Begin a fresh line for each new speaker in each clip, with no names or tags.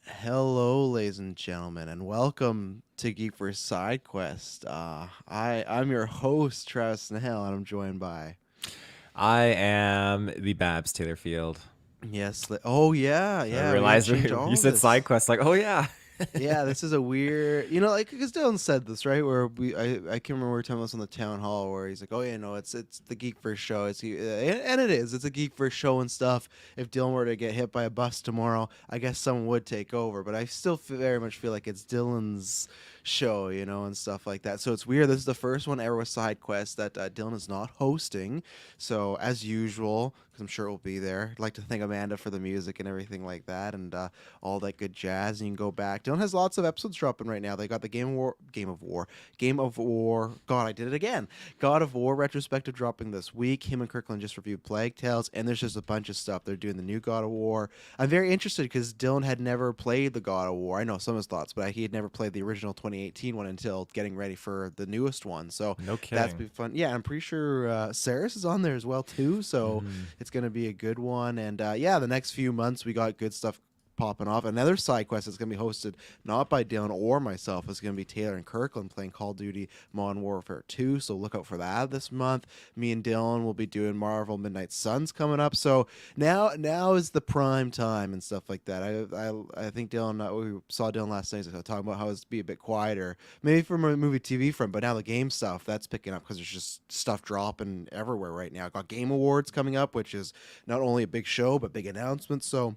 Hello, ladies and gentlemen, and welcome to GeekVerse.ca Sidequest. I'm your host, Travis Nahel, and I'm joined by...
I am the Babs Taylorfield.
Yes, oh yeah,
I
yeah, we gotta
realized
change
you
all
said
this.
side quest, like, oh yeah.
Yeah, this is a weird, like because Dylan said this right, where I can remember we were talking about this on the town hall where he's like, oh yeah, no, it's the Geek First show, and it is, it's a Geek First show and stuff. If Dylan were to get hit by a bus tomorrow, I guess someone would take over, but I still very much feel like it's Dylan's show, and stuff like that. So it's weird. This is the first one ever with Side Quest that Dylan is not hosting. So as usual, because I'm sure it will be there. I'd like to thank Amanda for the music and everything like that, and all that good jazz. And you can go back. Dylan has lots of episodes dropping right now. They got the Game of War. God, I did it again. God of War retrospective dropping this week. Him and Kirklin just reviewed Plague Tales, and there's just a bunch of stuff. They're doing the new God of War. I'm very interested because Dylan had never played the God of War. I know some of his thoughts, but he had never played the original 2018 one until getting ready for the newest one. So
No
that's
kidding.
be fun. Yeah, I'm pretty sure Saris is on there as well too. So
Hmm.
it's gonna be a good one. And yeah, the next few months we got good stuff popping off. Another side quest is going to be hosted not by Dylan or myself. It's going to be Taylor and Kirkland playing Call of Duty Modern Warfare 2. So look out for that this month. Me and Dylan will be doing Marvel Midnight Suns coming up. So now is the prime time and stuff like that. I think Dylan, we saw Dylan last night, so talking about how it's be a bit quieter, maybe from a movie TV front, but now the game stuff that's picking up because there's just stuff dropping everywhere right now. Got Game Awards coming up, which is not only a big show but big announcements. So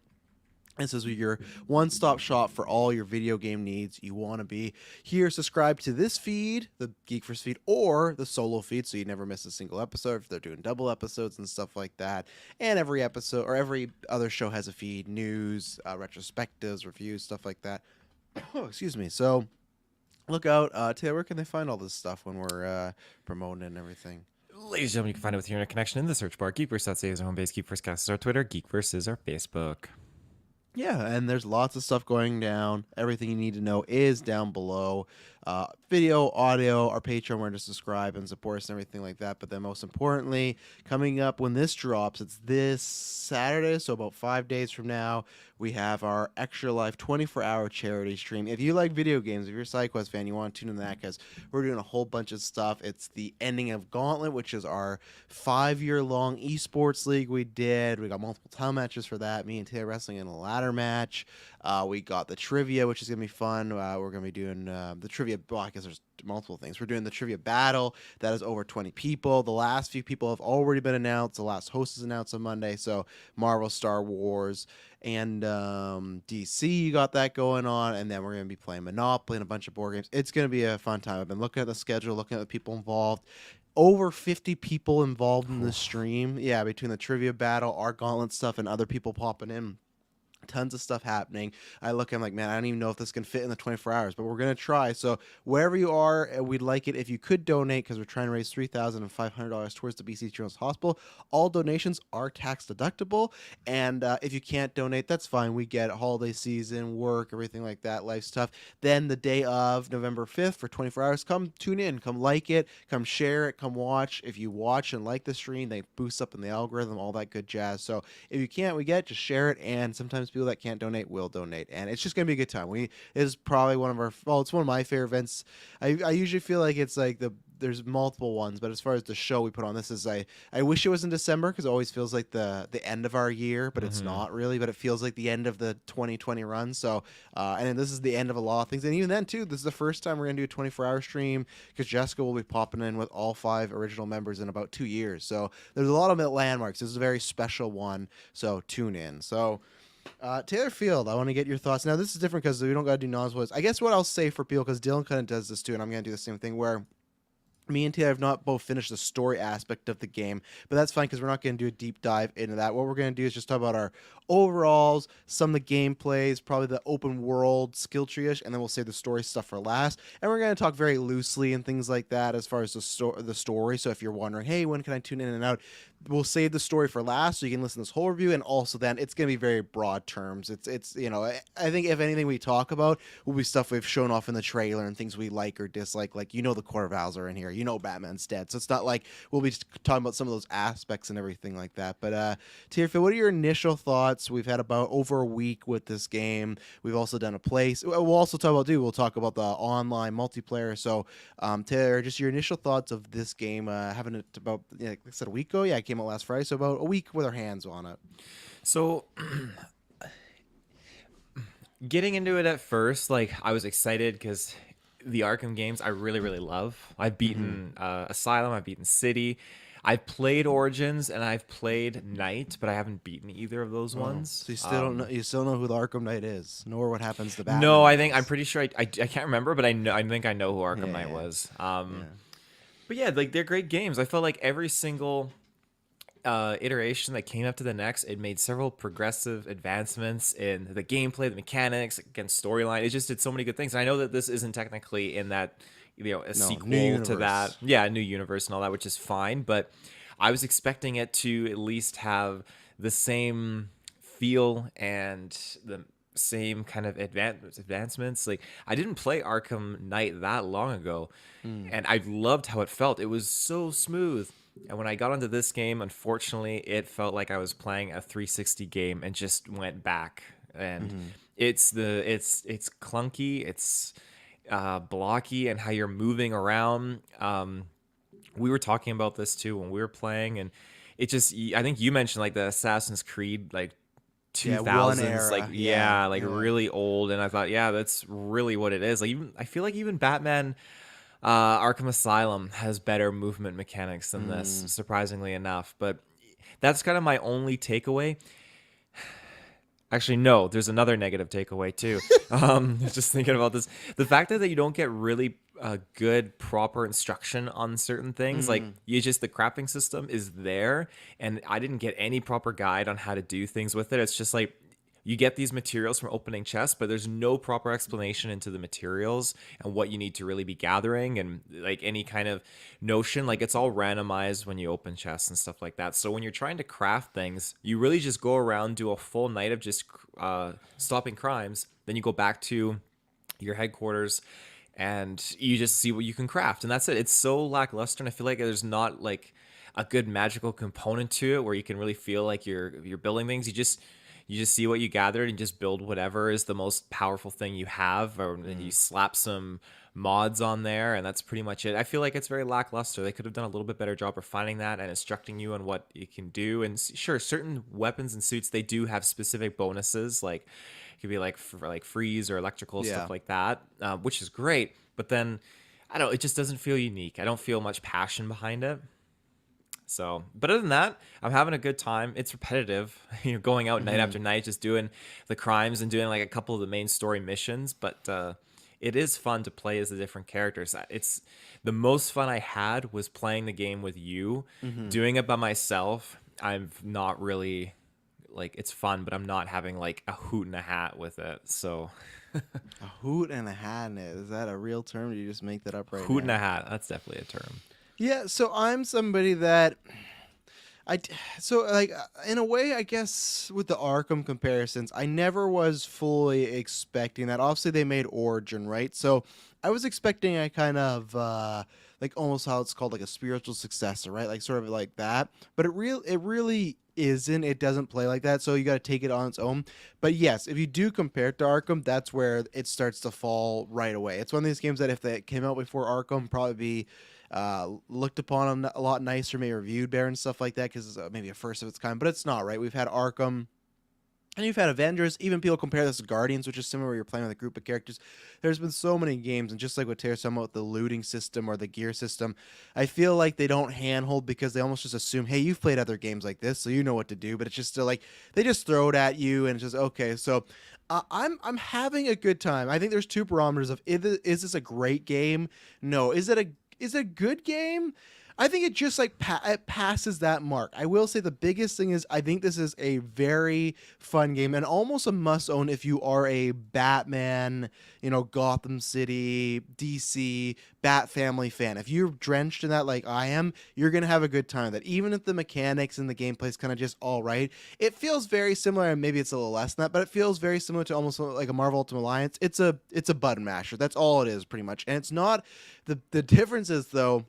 this is your one-stop shop for all your video game needs. You want to be here, subscribe to this feed, the GeekVerse feed, or the solo feed, so you never miss a single episode if they're doing double episodes and stuff like that. And every episode or every other show has a feed, news, retrospectives, reviews, stuff like that. Oh, excuse me. So look out. Taylor, where can they find all this stuff when we're promoting and everything?
Ladies and gentlemen, you can find it with your internet connection in the search bar. GeekVerse.ca is our home base. GeekVerseCast is our Twitter. GeekVerse is our Facebook.
Yeah, and there's lots of stuff going down. Everything you need to know is down below. Video, audio, our Patreon, where to subscribe and support us and everything like that. But then most importantly, coming up when this drops, it's this Saturday, so about 5 days from now, we have our Extra Life 24-hour charity stream. If you like video games, if you're a SideQuest fan, you want to tune in to that because we're doing a whole bunch of stuff. It's the ending of Gauntlet, which is our 5-year-long esports league we did. We got multiple title matches for that. Me and Taylor wrestling in a ladder match. We got the trivia, which is going to be fun. We're going to be doing the trivia. Well, I guess there's multiple things. We're doing the trivia battle. That is over 20 people. The last few people have already been announced. The last host is announced on Monday. So Marvel, Star Wars, and DC, you got that going on. And then we're going to be playing Monopoly and a bunch of board games. It's going to be a fun time. I've been looking at the schedule, looking at the people involved. Over 50 people involved in the stream. Yeah, between the trivia battle, our gauntlet stuff, and other people popping in. Tons of stuff happening. I look, I'm like, man, I don't even know if this can fit in the 24 hours, but we're going to try. So wherever you are, we'd like it if you could donate because we're trying to raise $3,500 towards the BC Children's Hospital. All donations are tax deductible. And if you can't donate, that's fine. We get holiday season, work, everything like that, life stuff. Then the day of November 5th for 24 hours, come tune in, come like it, come share it, come watch. If you watch and like the stream, they boost up in the algorithm, all that good jazz. So if you can't, we get, just share it. And sometimes people that can't donate will donate, and it's just gonna be a good time. We is probably one of our, well, it's one of my favorite events. I usually feel like it's like there's multiple ones, but as far as the show we put on, this is I wish it was in December because it always feels like the end of our year, but it's
Mm-hmm.
not really. But it feels like the end of the 2020 run. So and then this is the end of a lot of things, and even then too, this is the first time we're gonna do a 24-hour stream because Jessica will be popping in with all 5 original members in about 2 years. So there's a lot of landmarks. This is a very special one. So tune in. So Taylor Field, I want to get your thoughts. Now, this is different because we don't got to do non-spoilers. I guess what I'll say for people, because Dylan kind of does this too, and I'm going to do the same thing, where me and Taylor have not both finished the story aspect of the game, but that's fine because we're not going to do a deep dive into that. What we're going to do is just talk about our overalls, some of the gameplays, probably the open world skill tree-ish, and then we'll save the story stuff for last. And we're going to talk very loosely and things like that as far as the story. So if you're wondering, hey, when can I tune in and out? we'll save the story for last so you can listen to this whole review, and also then it's going to be very broad terms. It's I think if anything we talk about will be stuff we've shown off in the trailer and things we like or dislike, like the core vowels are in here, Batman's dead, so it's not like we'll be talking about some of those aspects and everything like that. But Tierfil, what are your initial thoughts? We've had about over a week with this game. We've also done a place. We'll also we'll talk about the online multiplayer. So Taylor, just your initial thoughts of this game, having it about, like I said, a week ago. Yeah, it came out last Friday, so about a week with our hands on it.
So getting into it at first, like I was excited because the Arkham games I really, really love. I've beaten Asylum, I've beaten City, I've played Origins, and I've played Knight, but I haven't beaten either of those ones.
So you still don't know. You still know who the Arkham Knight is, nor what happens to Batman.
No, I'm pretty sure I can't remember, but I think I know who Arkham Knight was. But yeah, like they're great games. I felt like every single iteration that came up to the next, it made several progressive advancements in the gameplay, the mechanics, again, storyline. It just did so many good things. And I know that this isn't technically in that, a sequel to that. Yeah, new universe and all that, which is fine. But I was expecting it to at least have the same feel and the same kind of advancements. Like I didn't play Arkham Knight that long ago, and I loved how it felt. It was so smooth. And when I got onto this game, unfortunately, it felt like I was playing a 360 game and just went back. And it's clunky, it's blocky, and how you're moving around. We were talking about this too when we were playing, and it just, I think you mentioned like the Assassin's Creed like 2000s, really old, and I thought, yeah, that's really what it is. Like I feel like even Batman Arkham Asylum has better movement mechanics than this, surprisingly enough. But that's kind of my only takeaway. Actually, no, there's another negative takeaway too. Just thinking about this, the fact that you don't get really good, proper instruction on certain things. Like the crafting system is there, and I didn't get any proper guide on how to do things with it. It's just like you get these materials from opening chests, but there's no proper explanation into the materials and what you need to really be gathering, and like any kind of notion. Like it's all randomized when you open chests and stuff like that. So when you're trying to craft things, you really just go around, do a full night of just stopping crimes. Then you go back to your headquarters and you just see what you can craft. And that's it. It's so lackluster. And I feel like there's not like a good magical component to it where you can really feel like you're building things. You just see what you gathered and just build whatever is the most powerful thing you have, or then you slap some mods on there, and that's pretty much it. I feel like it's very lackluster. They could have done a little bit better job refining that and instructing you on what you can do. And sure, certain weapons and suits, they do have specific bonuses, like it could be like for like freeze or electrical stuff like that, which is great. But then I don't know, it just doesn't feel unique. I don't feel much passion behind it. So, but other than that, I'm having a good time. It's repetitive, going out night after night, just doing the crimes and doing like a couple of the main story missions. But it is fun to play as the different characters. It's the most fun I had was playing the game with you. Doing it by myself, I'm not really like, it's fun, but I'm not having like a hoot and a hat with it. So
a hoot and a hat in it. Is that a real term? Or do you just make that up right now?
Hoot and a hat. That's definitely a term.
Yeah, so I'm somebody that in a way, I guess with the Arkham comparisons, I never was fully expecting that. Obviously, they made Origin, right? So I was expecting a kind of like almost how it's called like a spiritual successor, right? Like sort of like that. But it really isn't. It doesn't play like that. So you got to take it on its own. But yes, if you do compare it to Arkham, that's where it starts to fall right away. It's one of these games that if they came out before Arkham, probably be looked upon a lot nicer, maybe reviewed better and stuff like that, because it's maybe a first of its kind. But it's not, right? We've had Arkham, and you've had Avengers. Even people compare this to Guardians, which is similar, where you're playing with a group of characters. There's been so many games, and just like what Taylor's talking about, the looting system or the gear system, I feel like they don't handhold because they almost just assume, hey, you've played other games like this, so you know what to do. But it's just still like they just throw it at you, and it's just okay. So I'm having a good time. I think there's two barometers of is this a great game? No. Is it a good game? I think it just like it passes that mark. I will say the biggest thing is I think this is a very fun game and almost a must own if you are a Batman, Gotham City, DC, Bat Family fan. If you're drenched in that like I am, you're gonna have a good time. That even if the mechanics and the gameplay is kind of just all right, it feels very similar, and maybe it's a little less than that, but it feels very similar to almost like a Marvel Ultimate Alliance. It's a button masher. That's all it is pretty much, and it's not the difference is though.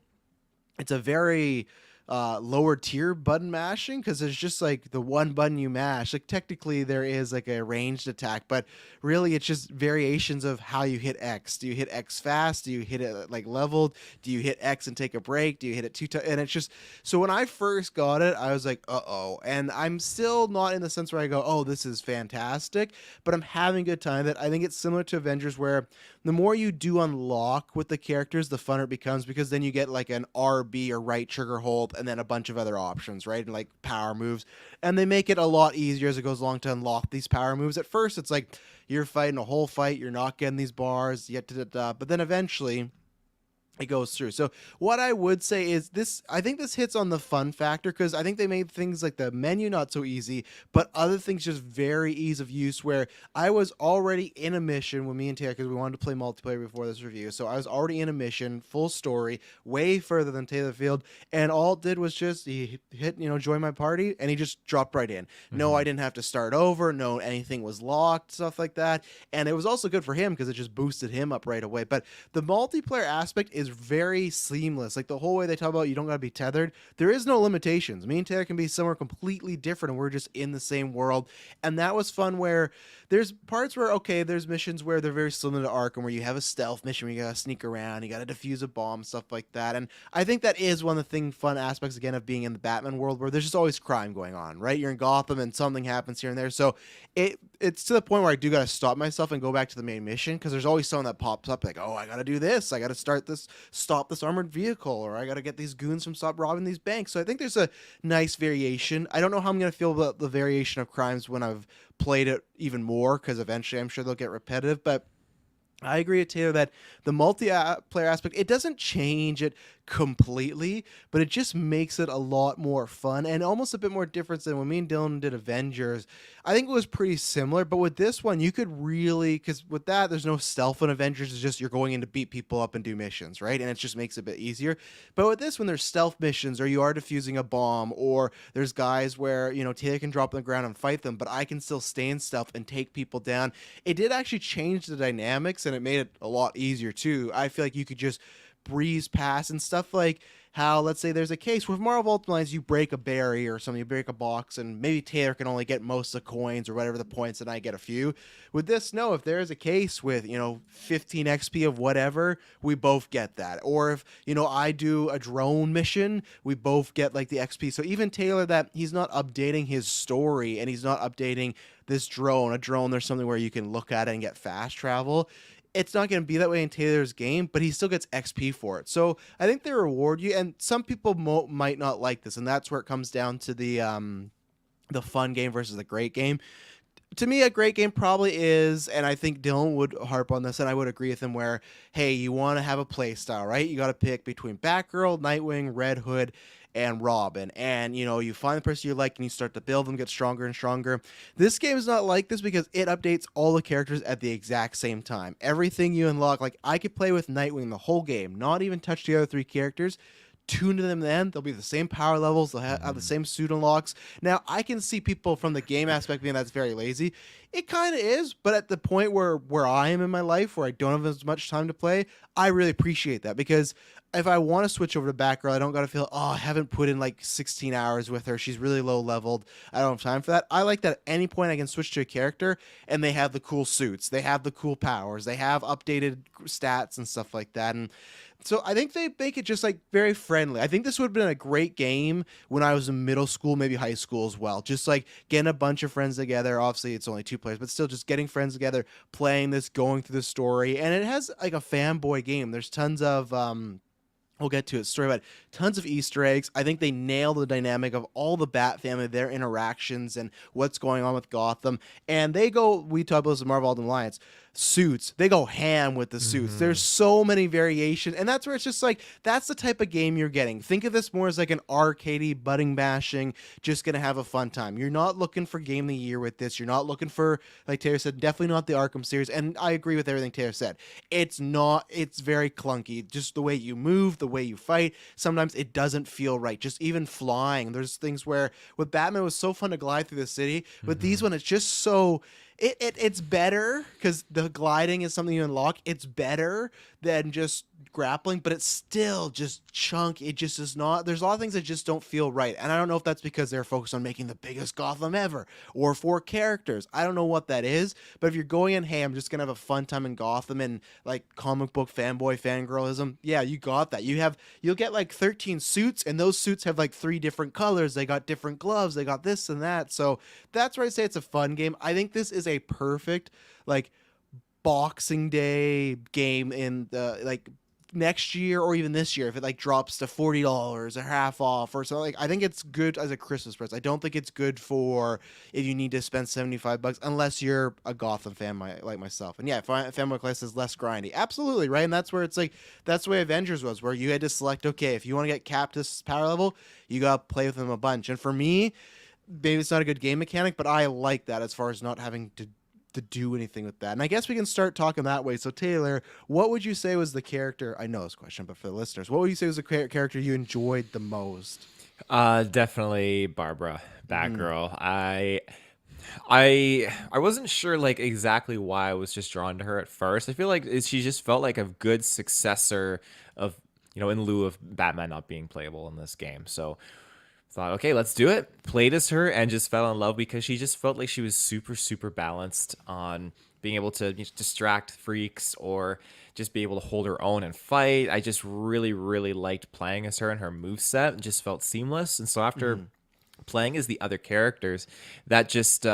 It's a very lower tier button mashing because there's just like the one button you mash. Like technically there is like a ranged attack, but really it's just variations of how you hit X. Do you hit X fast? Do you hit it like leveled? Do you hit X and take a break? Do you hit it 2 times? And it's just so when I first got it, I was like, uh-oh. And I'm still not in the sense where I go, oh, this is fantastic, but I'm having a good time. That I think it's similar to Avengers where the more you do unlock with the characters, the funner it becomes because then you get like an RB or right trigger hold and then a bunch of other options, right? And like power moves. And they make it a lot easier as it goes along to unlock these power moves. At first, it's like you're fighting a whole fight, you're not getting these bars, yet, but then eventually it goes through. So what I would say is this, I think this hits on the fun factor because I think they made things like the menu not so easy, but other things just very ease of use where I was already in a mission with me and Taylor because we wanted to play multiplayer before this review. So I was already in a mission, full story, way further than Taylor Field. And all it did was just he hit, join my party and he just dropped right in. No, I didn't have to start over. No, anything was locked, stuff like that. And it was also good for him because it just boosted him up right away. But the multiplayer aspect is very seamless. Like the whole way they talk about you don't got to be tethered. There is no limitations. Me and Taylor can be somewhere completely different and we're just in the same world. And that was fun where there's parts where, okay, there's missions where they're very similar to Arkham where you have a stealth mission where you got to sneak around, you got to defuse a bomb, stuff like that. And I think that is one of the fun aspects again of being in the Batman world where there's just always crime going on, right? You're in Gotham and something happens here and there. So it's to the point where I do got to stop myself and go back to the main mission because there's always someone that pops up like, oh, I got to do this. I got to stop this armored vehicle, or I got to get these goons from stop robbing these banks. So I think there's a nice variation. I don't know how I'm going to feel about the variation of crimes when I've played it even more because eventually I'm sure they'll get repetitive, but I agree with Taylor that the multiplayer aspect, it doesn't change it completely, but it just makes it a lot more fun and almost a bit more different than when me and Dylan did Avengers. I think it was pretty similar, but with this one, you could really, because with that, there's no stealth in Avengers. It's just you're going in to beat people up and do missions, right? And it just makes it a bit easier. But with this, when there's stealth missions or you are defusing a bomb or there's guys where, Taylor can drop on the ground and fight them, but I can still stay in stealth and take people down. It did actually change the dynamics and it made it a lot easier too. I feel like you could just breeze past and stuff like how, let's say there's a case with Marvel Ultimate Alliance, you break a barrier or something, you break a box, and maybe Taylor can only get most of the coins or whatever the points, and I get a few. With this, no, if there's a case with, 15 XP of whatever, we both get that. Or if, I do a drone mission, we both get like the XP. So even Taylor, that he's not updating his story and he's not updating this drone. A drone, there's something where you can look at it and get fast travel. It's not going to be that way in Taylor's game, but he still gets XP for it. So I think they reward you, and some people might not like this, and that's where it comes down to the fun game versus the great game. To me, a great game probably is, and I think Dylan would harp on this, and I would agree with him, where, hey, you want to have a play style, right? You got to pick between Batgirl, Nightwing, Red Hood, and Robin. And, you find the person you like and you start to build them, get stronger and stronger. This game is not like this because it updates all the characters at the exact same time. Everything you unlock, like I could play with Nightwing the whole game, not even touch the other 3 characters. Tune to them then. They'll be the same power levels. They'll have the same suit unlocks. Now, I can see people from the game aspect being that's very lazy. It kind of is, but at the point where I am in my life, where I don't have as much time to play, I really appreciate that because if I want to switch over to Batgirl, I don't got to feel, I haven't put in like 16 hours with her. She's really low leveled. I don't have time for that. I like that at any point I can switch to a character and they have the cool suits. They have the cool powers. They have updated stats and stuff like that. And so I think they make it just like very friendly. I think this would have been a great game when I was in middle school, maybe high school as well. Just like getting a bunch of friends together. Obviously, it's only 2 players, but still just getting friends together, playing this, going through the story. And it has like a fanboy game. There's tons of we'll get to it. Story about tons of Easter eggs. I think they nail the dynamic of all the Bat family, their interactions, and what's going on with Gotham. And they go, we talk about this in Marvel Ultimate Alliance, suits. They go ham with the suits. There's so many variations. And that's where it's just like, that's the type of game you're getting. Think of this more as like an arcadey, butting bashing, just going to have a fun time. You're not looking for Game of the Year with this. You're not looking for, like Taylor said, definitely not the Arkham series. And I agree with everything Taylor said. It's not, it's very clunky. Just the way you move, the way you fight. Sometimes it doesn't feel right. Just even flying. There's things where with Batman it was so fun to glide through the city. With these one, it's just so it's better because the gliding is something you unlock. It's better than just grappling, but it's still just chunk. It just is not. There's a lot of things that just don't feel right, and I don't know if that's because they're focused on making the biggest Gotham ever or for characters. I don't know what that is, but if you're going in, hey, I'm just gonna have a fun time in Gotham and like comic book fanboy fangirlism, yeah, you got that. You'll get like 13 suits, and those suits have like 3 different colors. They got different gloves. They got this and that. So that's where I say it's a fun game. I think this is a perfect like Boxing Day game in the like next year or even this year if it like drops to $40 or half off or something. Like I think it's good as a Christmas present. I don't think it's good for if you need to spend $75 unless you're a Gotham fan like myself. And yeah, Fanboy Class is less grindy. Absolutely, right? And that's where it's like that's the way Avengers was, where you had to select, okay, if you want to get Cap to this power level, you got to play with him a bunch. And for me, maybe it's not a good game mechanic, but I like that as far as not having to do anything with that. And I guess we can start talking that way. So Taylor, what would you say was the character? I know this question, but for the listeners, what would you say was the character you enjoyed the most?
Definitely Barbara, Batgirl. I wasn't sure like exactly why I was just drawn to her at first. I feel like she just felt like a good successor of, in lieu of Batman not being playable in this game. So thought, okay, let's do it. Played as her and just fell in love because she just felt like she was super, super balanced on being able to distract freaks or just be able to hold her own and fight. I just really, really liked playing as her, and her moveset just felt seamless. And so after playing as the other characters, that just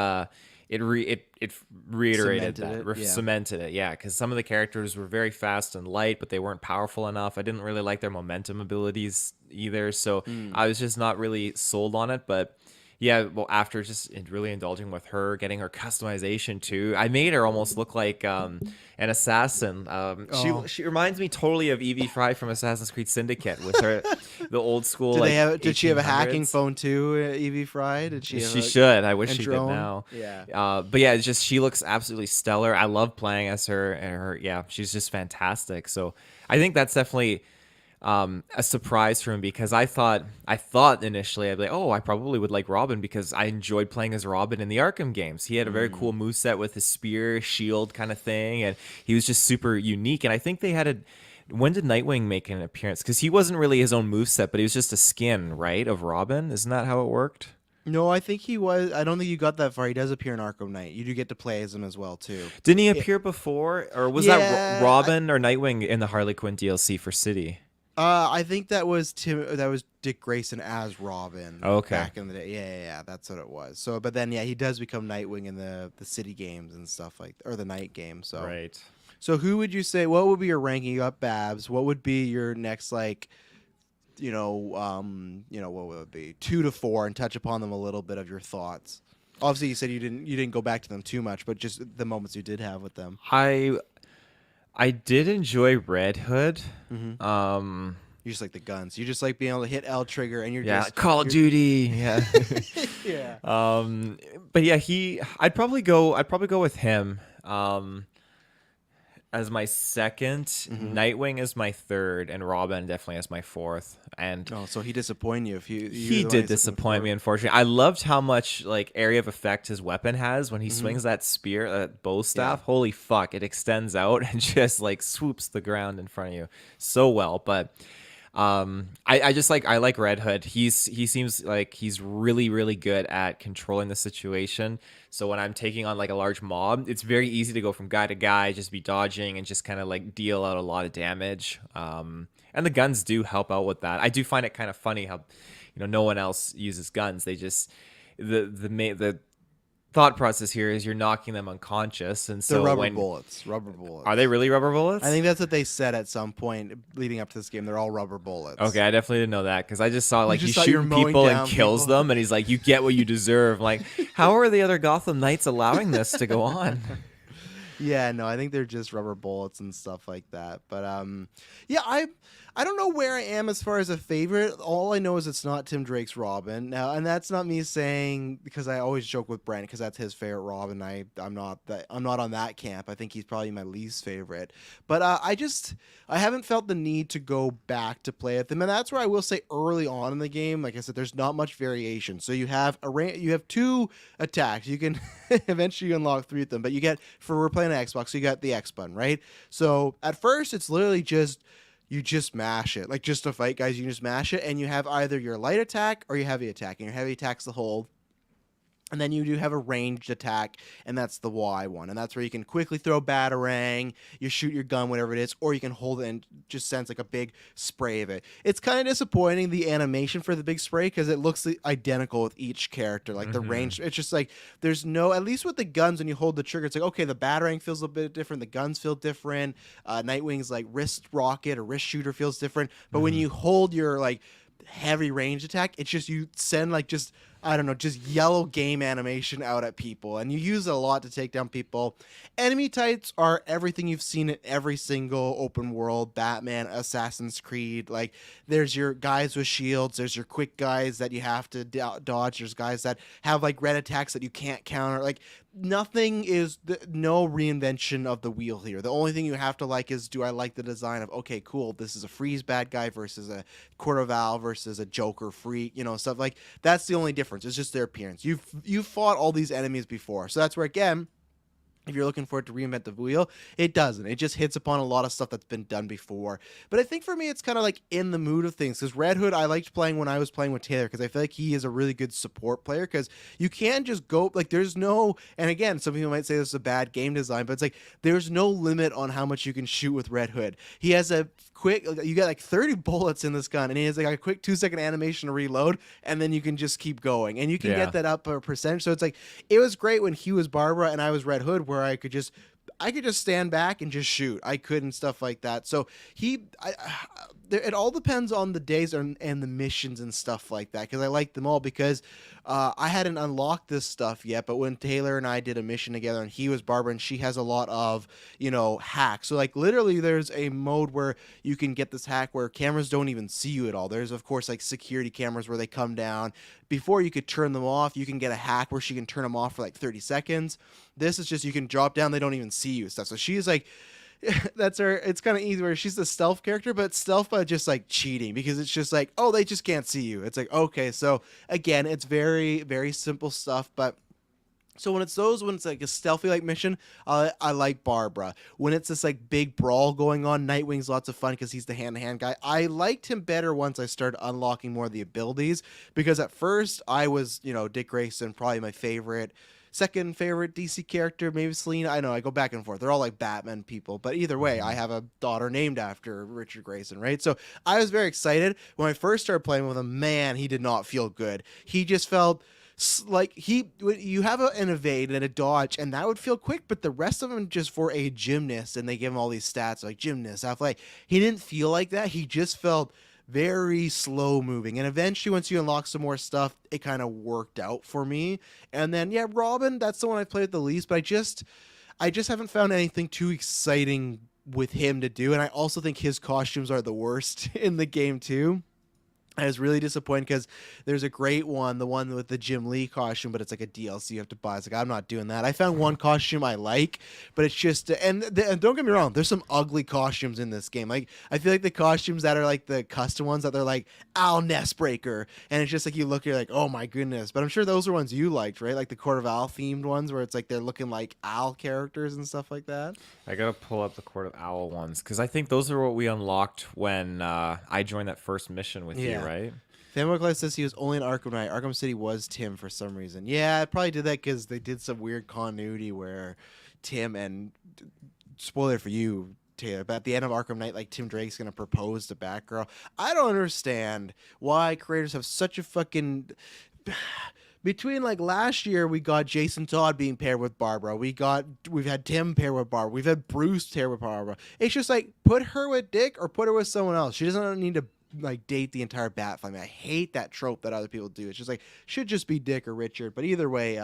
it reiterated cemented it, yeah, because some of the characters were very fast and light, but they weren't powerful enough. I didn't really like their momentum abilities either, so I was just not really sold on it. But yeah, well, after just really indulging with her, getting her customization too, I made her almost look like an assassin. She reminds me totally of Evie Fry from Assassin's Creed Syndicate with her the old school.
Did she have a hacking phone too, Evie Fry? Did she?
She should. I wish she did now.
Yeah.
But yeah, it's just she looks absolutely stellar. I love playing as her, and she's just fantastic. So I think that's definitely a surprise for him, because I thought initially I'd be like, oh, I probably would like Robin because I enjoyed playing as Robin in the Arkham games. He had a very cool moveset with his spear, shield kind of thing, and he was just super unique. And I think they had when did Nightwing make an appearance? Because he wasn't really his own moveset, but he was just a skin, right, of Robin? Isn't that how it worked?
No, I think he was. I don't think you got that far. He does appear in Arkham Knight. You do get to play as him as well, too.
Didn't he appear before? Or was that Robin or Nightwing in the Harley Quinn DLC for City?
I think that was Dick Grayson as Robin.
Okay.
Back in the day. Yeah, that's what it was. So, but then, yeah, he does become Nightwing in the City games and stuff or the Night game. So,
right.
So, who would you say? What would be your ranking? You got Babs. What would be your next like? What would it be? 2 to 4, and touch upon them a little bit of your thoughts. Obviously, you said you didn't go back to them too much, but just the moments you did have with them.
I did enjoy Red Hood.
You just like the guns. You just like being able to hit L trigger, and you're just
Call of Duty. Yeah.
Yeah.
But yeah, I'd probably go with him. As my second, Nightwing is my third, and Robin definitely as my fourth. And
so he disappointed you. If
he did disappoint me, unfortunately. I loved how much like area of effect his weapon has when he swings that spear, that bow staff. Yeah. Holy fuck! It extends out and just like swoops the ground in front of you so well. But I like Red Hood. He seems like he's really, really good at controlling the situation. So when I'm taking on like a large mob, it's very easy to go from guy to guy, just be dodging and just kind of like deal out a lot of damage. And the guns do help out with that. I do find it kind of funny how, no one else uses guns. They just the thought process here is you're knocking them unconscious, and
They're
so
rubber
when
bullets. Rubber bullets.
are they really rubber
I
bullets?
think that's what they said at some point leading up to this game. They're all rubber bullets.
Okay, I definitely didn't know that because I just saw
You
like
just
he's
thought you were
shooting
mowing
people and
down
kills
people.
them, and he's like, "You get what you deserve." Like, how are the other Gotham Knights allowing this to go on?
Yeah, no, I think they're just rubber bullets and stuff like that. But yeah, I don't know where I am as far as a favorite. All I know is it's not Tim Drake's Robin now, and that's not me saying because I always joke with Brent because that's his favorite Robin. I'm not on that camp. I think he's probably my least favorite. But I haven't felt the need to go back to play with them, and that's where I will say early on in the game, like I said, there's not much variation. So you have you have two attacks. You can eventually unlock three of them, but we're playing an Xbox, so you got the X button, right? So at first it's literally just you just mash it. Like just to fight guys, you can just mash it, and you have either your light attack or your heavy attack, and your heavy attack's the hold. And then you do have a ranged attack, and that's the Y one. And that's where you can quickly throw Batarang, you shoot your gun, whatever it is, or you can hold it and just sends like a big spray of it. It's kind of disappointing, the animation for the big spray, because it looks identical with each character. Like the range, it's just like there's no, at least with the guns, when you hold the trigger, it's like, okay, the Batarang feels a bit different, the guns feel different. Nightwing's like wrist rocket or wrist shooter feels different. But when you hold your like heavy range attack, it's just you send like just I don't know, just yellow game animation out at people, and you use it a lot to take down people. Enemy types are everything you've seen in every single open world Batman, Assassin's Creed. Like there's your guys with shields, there's your quick guys that you have to dodge, there's guys that have like red attacks that you can't counter. Like nothing is no reinvention of the wheel here. The only thing you have to like is, do I like the design of, okay, cool, this is a freeze bad guy versus a Quarterval versus a Joker freak, stuff like that's the only difference. It's just their appearance. You've fought all these enemies before, so that's where, again, if you're looking for it to reinvent the wheel, it doesn't. It just hits upon a lot of stuff that's been done before. But I think for me, it's kind of like in the mood of things. Because Red Hood, I liked playing when I was playing with Taylor, because I feel like he is a really good support player. Because you can't just go, like, there's no, and again, some people might say this is a bad game design, but it's like there's no limit on how much you can shoot with Red Hood. He has a quick, you got like 30 bullets in this gun, and he has like a quick 2-second animation to reload, and then you can just keep going, and you can get that up a percentage. So it's like, it was great when he was Barbara and I was Red Hood, where I could just stand back and just shoot. I could, and stuff like that. So it all depends on the days and the missions and stuff like that, because I like them all, because I hadn't unlocked this stuff yet, but when Taylor and I did a mission together and he was Barbara, and she has a lot of hacks. So like literally there's a mode where you can get this hack where cameras don't even see you at all. There's of course like security cameras where they come down. Before you could turn them off, you can get a hack where she can turn them off for like 30 seconds. This is just, you can drop down, they don't even see you, stuff. So she's like, that's her, it's kind of easy where she's the stealth character, but stealth by just like cheating, because it's just like, oh, they just can't see you. It's like, okay, so again, it's very, very simple stuff. But so when it's like a stealthy like mission, I like Barbara. When it's this like big brawl going on, Nightwing's lots of fun because he's the hand-to-hand guy. I liked him better once I started unlocking more of the abilities, because at first I was, Dick Grayson, probably my second favorite DC character, maybe Selena. I know, I go back and forth. They're all like Batman people, but either way, I have a daughter named after Richard Grayson, right? So I was very excited when I first started playing with him. Man, he did not feel good. He just felt like you have an evade and a dodge, and that would feel quick, but the rest of them just for a gymnast, and they give him all these stats like gymnast, athletic. He didn't feel like that. He just felt very slow moving, and eventually once you unlock some more stuff, it kind of worked out for me. And then Robin, that's the one I played the least, but I just haven't found anything too exciting with him to do. And I also think his costumes are the worst in the game too. I was really disappointed because there's a great one, the one with the Jim Lee costume, but it's like a DLC you have to buy. It's like, I'm not doing that. I found one costume I like, but it's just, and don't get me wrong, there's some ugly costumes in this game. Like, I feel like the costumes that are like the custom ones that they're like Al Nestbreaker, and it's just like you look, you're like, oh my goodness. But I'm sure those are ones you liked, right? Like the Court of Owl themed ones where it's like they're looking like Owl characters and stuff like that.
I gotta pull up the Court of Owl ones, because I think those are what we unlocked when I joined that first mission with you, right?
Fanboy Clive says he was only in Arkham Knight. Arkham City was Tim for some reason. Yeah, I probably did that because they did some weird continuity where Tim and, spoiler for you, Taylor, but at the end of Arkham Knight, like Tim Drake's gonna propose to Batgirl. I don't understand why creators have such a fucking between like last year we got Jason Todd being paired with Barbara. We've had Tim paired with Barbara. We've had Bruce paired with Barbara. It's just like put her with Dick or put her with someone else. She doesn't need to like date the entire Bat family. I hate that trope that other people do. It's just like should just be Dick or Richard. But either way,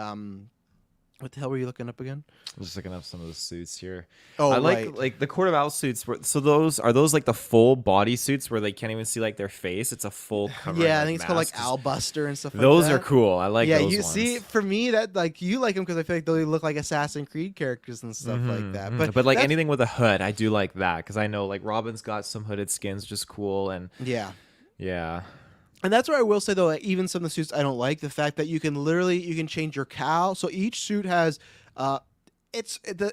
what the hell were you looking up again?
I'm just looking up some of the suits here.
Oh,
I
right.
like the Court of Owls suits. So those like the full body suits where they can't even see like their face. It's a full cover.
Yeah, I think it's called like Owl Buster and stuff.
Those
like that.
are cool. I like.
Yeah,
those
you
ones.
see, for me that like you like them because I feel like they look like Assassin's Creed characters and stuff like that.
But like anything with a hood, I do like that because I know like Robin's got some hooded skins, which is cool. And
yeah.
And
that's where I will say though, like, even some of the suits I don't like the fact that you can change your cowl. So each suit has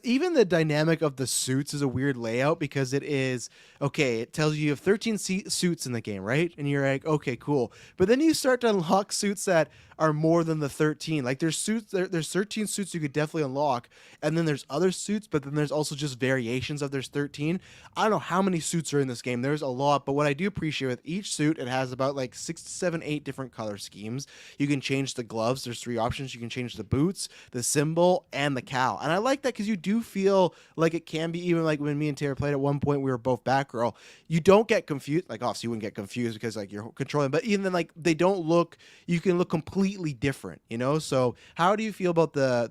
even the dynamic of the suits is a weird layout because it is okay. It tells you have 13 suits in the game, right? And you're like, okay, cool. But then you start to unlock suits that are more than the 13. Like there's 13 suits you could definitely unlock, and then there's other suits, but then there's also just variations of there's 13. I don't know how many suits are in this game. There's a lot, but what I do appreciate with each suit, it has about like 6 to 7, 8 different color schemes. You can change the gloves. There's 3 options. You can change the boots, the symbol, and the cowl. And I like that because you do feel like it can be even like when me and Taylor played at one point, we were both Batgirl. You don't get confused. Like obviously you wouldn't get confused because like you're controlling, but even then like they don't look. You can look completely different, you know. So how do you feel about the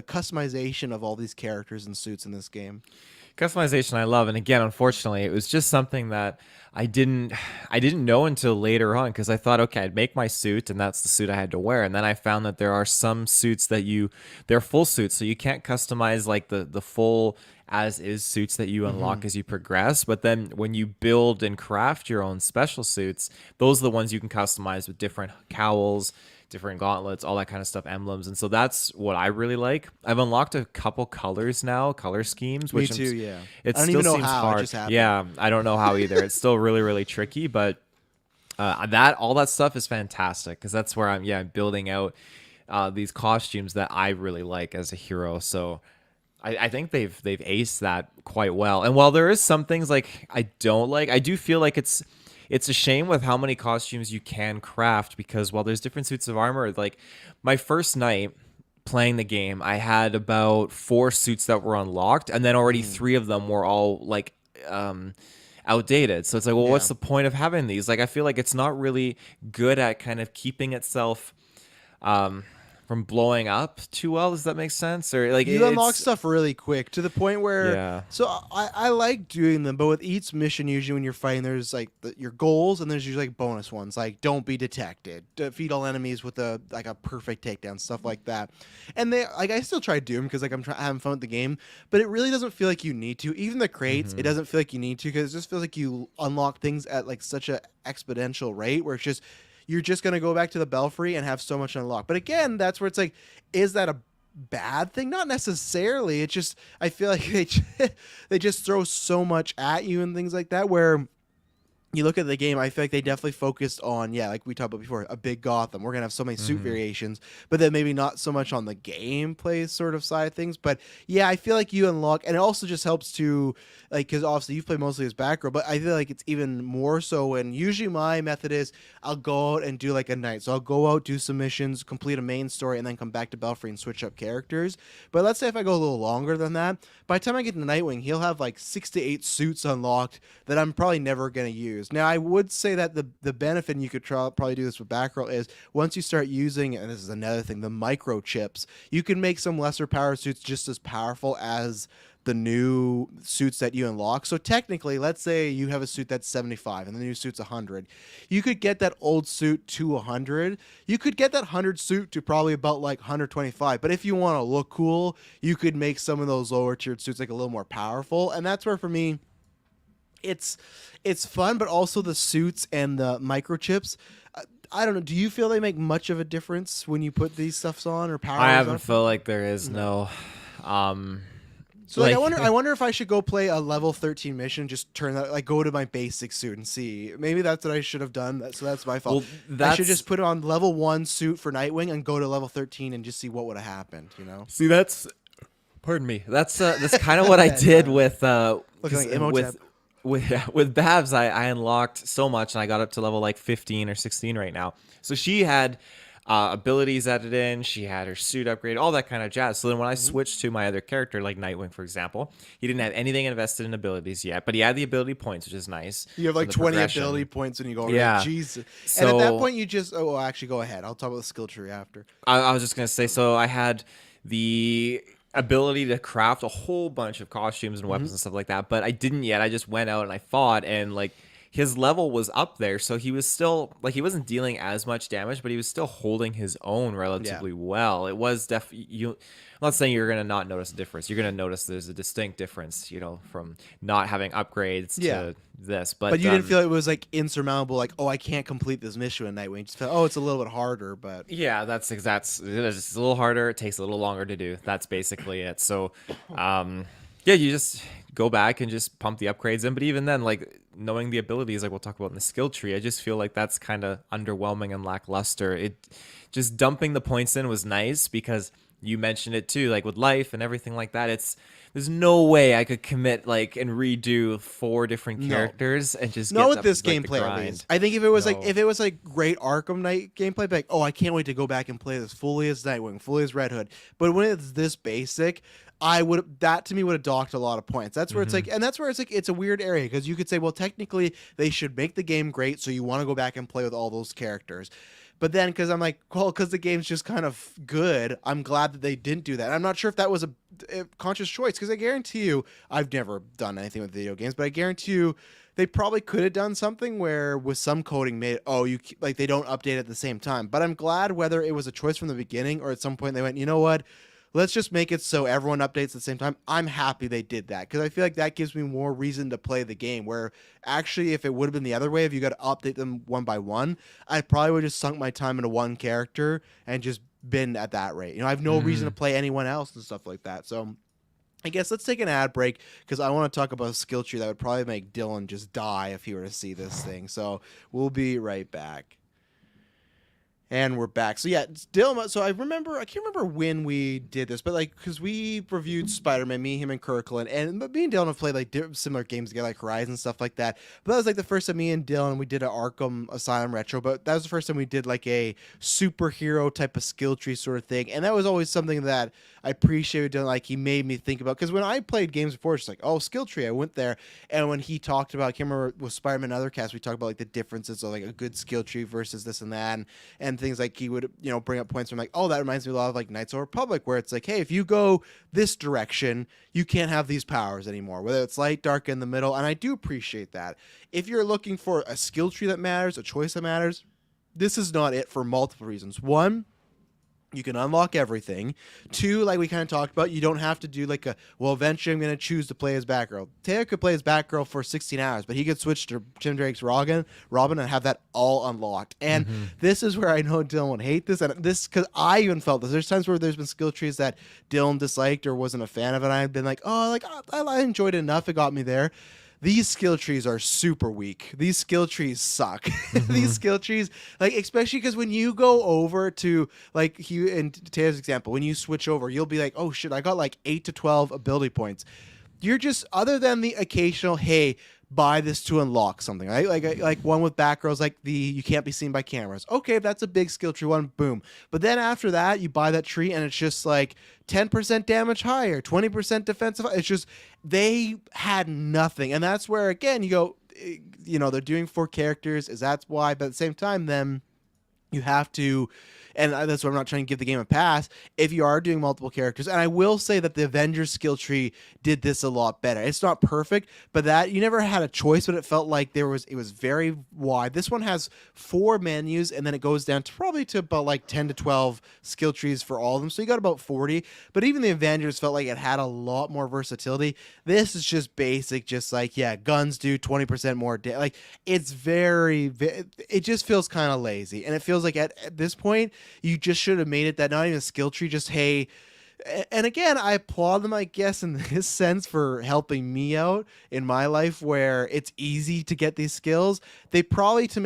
customization of all these characters and suits in this game?
Customization I love, and again, unfortunately, it was just something that I didn't know until later on because I thought, okay, I'd make my suit, and that's the suit I had to wear, and then I found that there are some suits that they're full suits, so you can't customize like the full as is suits that you unlock as you progress. But then when you build and craft your own special suits, those are the ones you can customize with different cowls, different gauntlets, all that kind of stuff, emblems. And so that's what I really like. I've unlocked a couple colors now, color schemes.
Me
Which
too, yeah.
It
I don't
still
even know
seems
how.
hard.
It just happened.
Yeah, I don't know how either. It's still really, really tricky, but all that stuff is fantastic because that's where I'm building out these costumes that I really like as a hero. So I think they've aced that quite well. And while there is some things like I don't like, I do feel like it's a shame with how many costumes you can craft because while there's different suits of armor, like my first night playing the game, I had about 4 suits that were unlocked, and then already 3 of them were all like outdated. So it's like, well, what's the point of having these? Like, I feel like it's not really good at kind of keeping itself from blowing up too well. Does that make sense? Or like
you unlock stuff really quick to the point where so I like doing them, but with each mission usually when you're fighting there's like your goals and there's usually like bonus ones like don't be detected, defeat all enemies with a perfect takedown, stuff like that. And they like I still try to do them because like I'm having fun with the game, but it really doesn't feel like you need to. Even the crates, it doesn't feel like you need to because it just feels like you unlock things at like such a exponential rate where it's just you're just going to go back to the Belfry and have so much unlocked. But again, that's where it's like, is that a bad thing? Not necessarily. It's just, I feel like they just throw so much at you and things like that where you look at the game, I feel like they definitely focused on, like we talked about before, a big Gotham. We're going to have so many suit variations, but then maybe not so much on the gameplay sort of side of things. But yeah, I feel like you unlock, and it also just helps to, like, because obviously you've played mostly as Batgirl, but I feel like it's even more so when usually my method is I'll go out and do like a night. So I'll go out, do some missions, complete a main story, and then come back to Belfry and switch up characters. But let's say if I go a little longer than that, by the time I get to Nightwing, he'll have like 6 to 8 suits unlocked that I'm probably never going to use. Now, I would say that the benefit, and you could probably do this with Batgirl, is once you start using, and this is another thing, the microchips, you can make some lesser power suits just as powerful as the new suits that you unlock. So technically, let's say you have a suit that's 75 and the new suit's 100. You could get that old suit to 100. You could get that 100 suit to probably about like 125. But if you want to look cool, you could make some of those lower tiered suits like a little more powerful. And that's where for me, it's fun, but also the suits and the microchips. I don't know. Do you feel they make much of a difference when you put these stuffs on or power?
I haven't felt like there is no.
So like, I wonder if I should go play a level 13 mission, just turn that, like go to my basic suit and see. Maybe that's what I should have done. So that's my fault. Well, I should just put on level 1 suit for Nightwing and go to level 13 and just see what would have happened. You know.
See, pardon me. That's kind of what I did with with Babs. I unlocked so much and I got up to level like 15 or 16 right now. So she had abilities added in. She had her suit upgrade, all that kind of jazz. So then when I
Mhm.
switched to my other character, like Nightwing, for example, he didn't have anything invested in abilities yet, but he had the ability points, which is nice
You have
for
like
the
20 ability
progression.
points and you go, right,
Yeah.
Jesus. And at that
So
point, you just, oh, well, actually, go ahead. I'll talk about the skill tree after.
I was just gonna say, so I had the ability to craft a whole bunch of costumes and
Hmm.
weapons and stuff like that, but I didn't yet. I just went out and I fought, and like his level was up there, so he was still like he wasn't dealing as much damage, but he was still holding his own
Yeah.
relatively well. It was you. I'm not saying you're gonna not notice a difference. You're gonna notice there's a distinct difference, from not having upgrades
Yeah.
to this,
But
but
you didn't feel it was like insurmountable, like, oh, I can't complete this mission in Nightwing. You just felt, oh, it's a little bit harder, but
yeah, that's it's a little harder. It takes a little longer to do. That's basically it. So, yeah, you just go back and just pump the upgrades in. But even then, like knowing the abilities, like we'll talk about in the skill tree, I just feel like that's kind of underwhelming and lackluster. It just dumping the points in was nice because you mentioned it too, like with life and everything like that. There's no way I could commit like and redo 4 different
no.
characters and just
Not
get
with
up
this
like the
gameplay, at
grind.
least. I think
No.
if it was like great Arkham Knight gameplay, be like, oh, I can't wait to go back and play this fully as Nightwing, fully as Red Hood. But when it's this basic, that to me would have docked a lot of points. That's where it's
Hmm.
like, and that's where it's like, it's a weird area because you could say, well, technically they should make the game great, so you want to go back and play with all those characters. But then, because I'm like, well, because the game's just kind of good, I'm glad that they didn't do that. And I'm not sure if that was a conscious choice, because I guarantee you, I've never done anything with video games, but I guarantee you, they probably could have done something where with some coding made oh you like they don't update at the same time. But I'm glad whether it was a choice from the beginning or at some point they went, you know what, let's just make it so everyone updates at the same time. I'm happy they did that because I feel like that gives me more reason to play the game. Where actually, if it would have been the other way, if you got to update them one by one, I probably would have just sunk my time into one character and just been at that rate. I have no reason to
Hmm.
play anyone else and stuff like that. So I guess let's take an ad break because I want to talk about a skill tree that would probably make Dylan just die if he were to see this thing. So we'll be right back. And we're back. So yeah, it's Dylan. So I can't remember when we did this, but like, because we reviewed Spider-Man, me, him, and Kirklin, and but me and Dylan have played like similar games together, like Horizon stuff like that. But that was like the first time me and Dylan we did an Arkham Asylum retro. But that was the first time we did like a superhero type of skill tree sort of thing, and that was always something that I appreciated Dylan. Like he made me think about because when I played games before, it's like, oh, skill tree. I went there, and when he talked about, I can't remember with Spider-Man and other casts, we talked about like the differences of like a good skill tree versus this and that, and things like he would bring up points from like, oh, that reminds me a lot of like Knights of the Republic, where it's like, hey, if you go this direction, you can't have these powers anymore, whether it's light, dark, in the middle. And I do appreciate that. If you're looking for a skill tree that matters, a choice that matters, this is not it for multiple reasons. One, you can unlock everything. Two, like we kind of talked about, you don't have to do like well, eventually I'm going to choose to play as Batgirl. Taylor could play as Batgirl for 16 hours, but he could switch to Tim Drake's Robin and have that all unlocked. And
Hmm.
this is where I know Dylan would hate this. And this, because I even felt this. There's times where there's been skill trees that Dylan disliked or wasn't a fan of, and I've been like, oh, like I enjoyed it enough. It got me there. These skill trees are super weak. These skill trees suck. These
Hmm.
skill trees, like especially because when you go over to like he in Taylor's example, when you switch over, you'll be like, oh shit, I got like 8 to 12 ability points. You're just other than the occasional, hey, buy this to unlock something, right? Like one with Batgirls, like the you can't be seen by cameras. Okay, if that's a big skill tree one, boom. But then after that, you buy that tree and it's just like 10% damage higher, 20% defensive. It's just they had nothing, and that's where again you go. They're doing 4 characters, is that's why. But at the same time, then you have to, and that's why I'm not trying to give the game a pass if you are doing multiple characters. And I will say that the Avengers skill tree did this a lot better. It's not perfect, but that you never had a choice, but it felt like it was very wide. This one has 4 menus, and then it goes down to probably to about like 10 to 12 skill trees for all of them. So you got about 40. But even the Avengers felt like it had a lot more versatility. This is just basic, just like, yeah, guns do 20% more like it's it just feels kind of lazy, and it feels like at this point you just should have made it that not even a skill tree, just hey, And again, I applaud them, I guess, in this sense for helping me out in my life where it's easy to get these skills. They probably to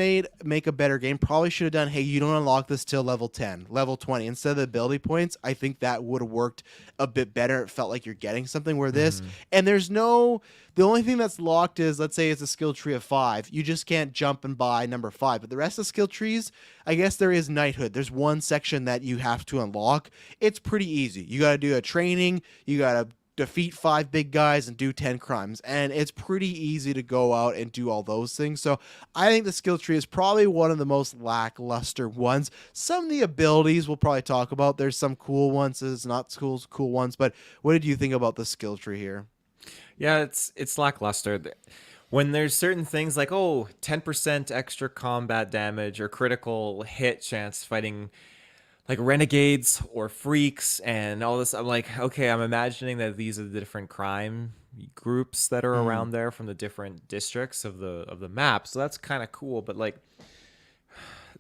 make a better game probably should have done, hey, you don't unlock this till level 10, level 20 instead of the ability points. I think that would have worked a bit better. It felt like you're getting something where this,
Mhm.
and there's no, the only thing that's locked is, let's say it's a skill tree of 5. You just can't jump and buy number 5. But the rest of the skill trees, I guess there is knighthood. There's one section that you have to unlock. It's pretty easy. You got to do a training. You got to defeat 5 big guys and do 10 crimes. And it's pretty easy to go out and do all those things. So I think the skill tree is probably one of the most lackluster ones. Some of the abilities we'll probably talk about. There's some cool ones, there's not cool ones. But what did you think about the skill tree here?
Yeah, it's lackluster. When there's certain things like, oh, 10% extra combat damage or critical hit chance fighting like renegades or freaks and all this, I'm like, okay, I'm imagining that these are the different crime groups that are
Mm,
around there from the different districts of the map. So that's kind of cool, but like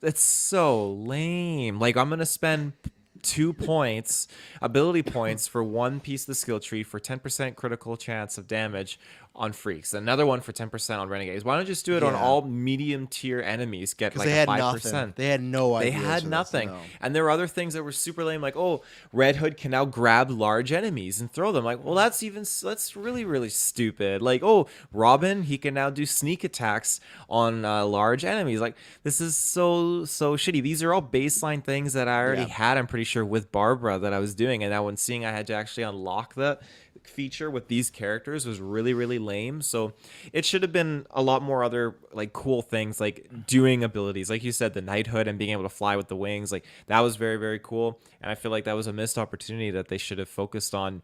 that's so lame. Like I'm gonna spend 2 points, ability points for one piece of the skill tree for 10% critical chance of damage on freaks. Another one for 10% on renegades. Why don't you just do it on
yeah,
all medium tier enemies? Get
because
like
they
a
had nothing.
5%.
They had no
They
ideas
had
for this.
nothing.
No.
And there were other things that were super lame, like, oh, Red Hood can now grab large enemies and throw them. Like, well, that's really, really stupid. Like, oh, Robin, he can now do sneak attacks on large enemies. Like, this is so shitty. These are all baseline things that I already
Yeah.
had, I'm pretty sure, with Barbara that I was doing. And now when seeing I had to actually unlock the feature with these characters was really, really lame. So it should have been a lot more other like cool things, like doing abilities, like you said, the knighthood and being able to fly with the wings. Like that was very, very cool. And I feel like that was a missed opportunity that they should have focused on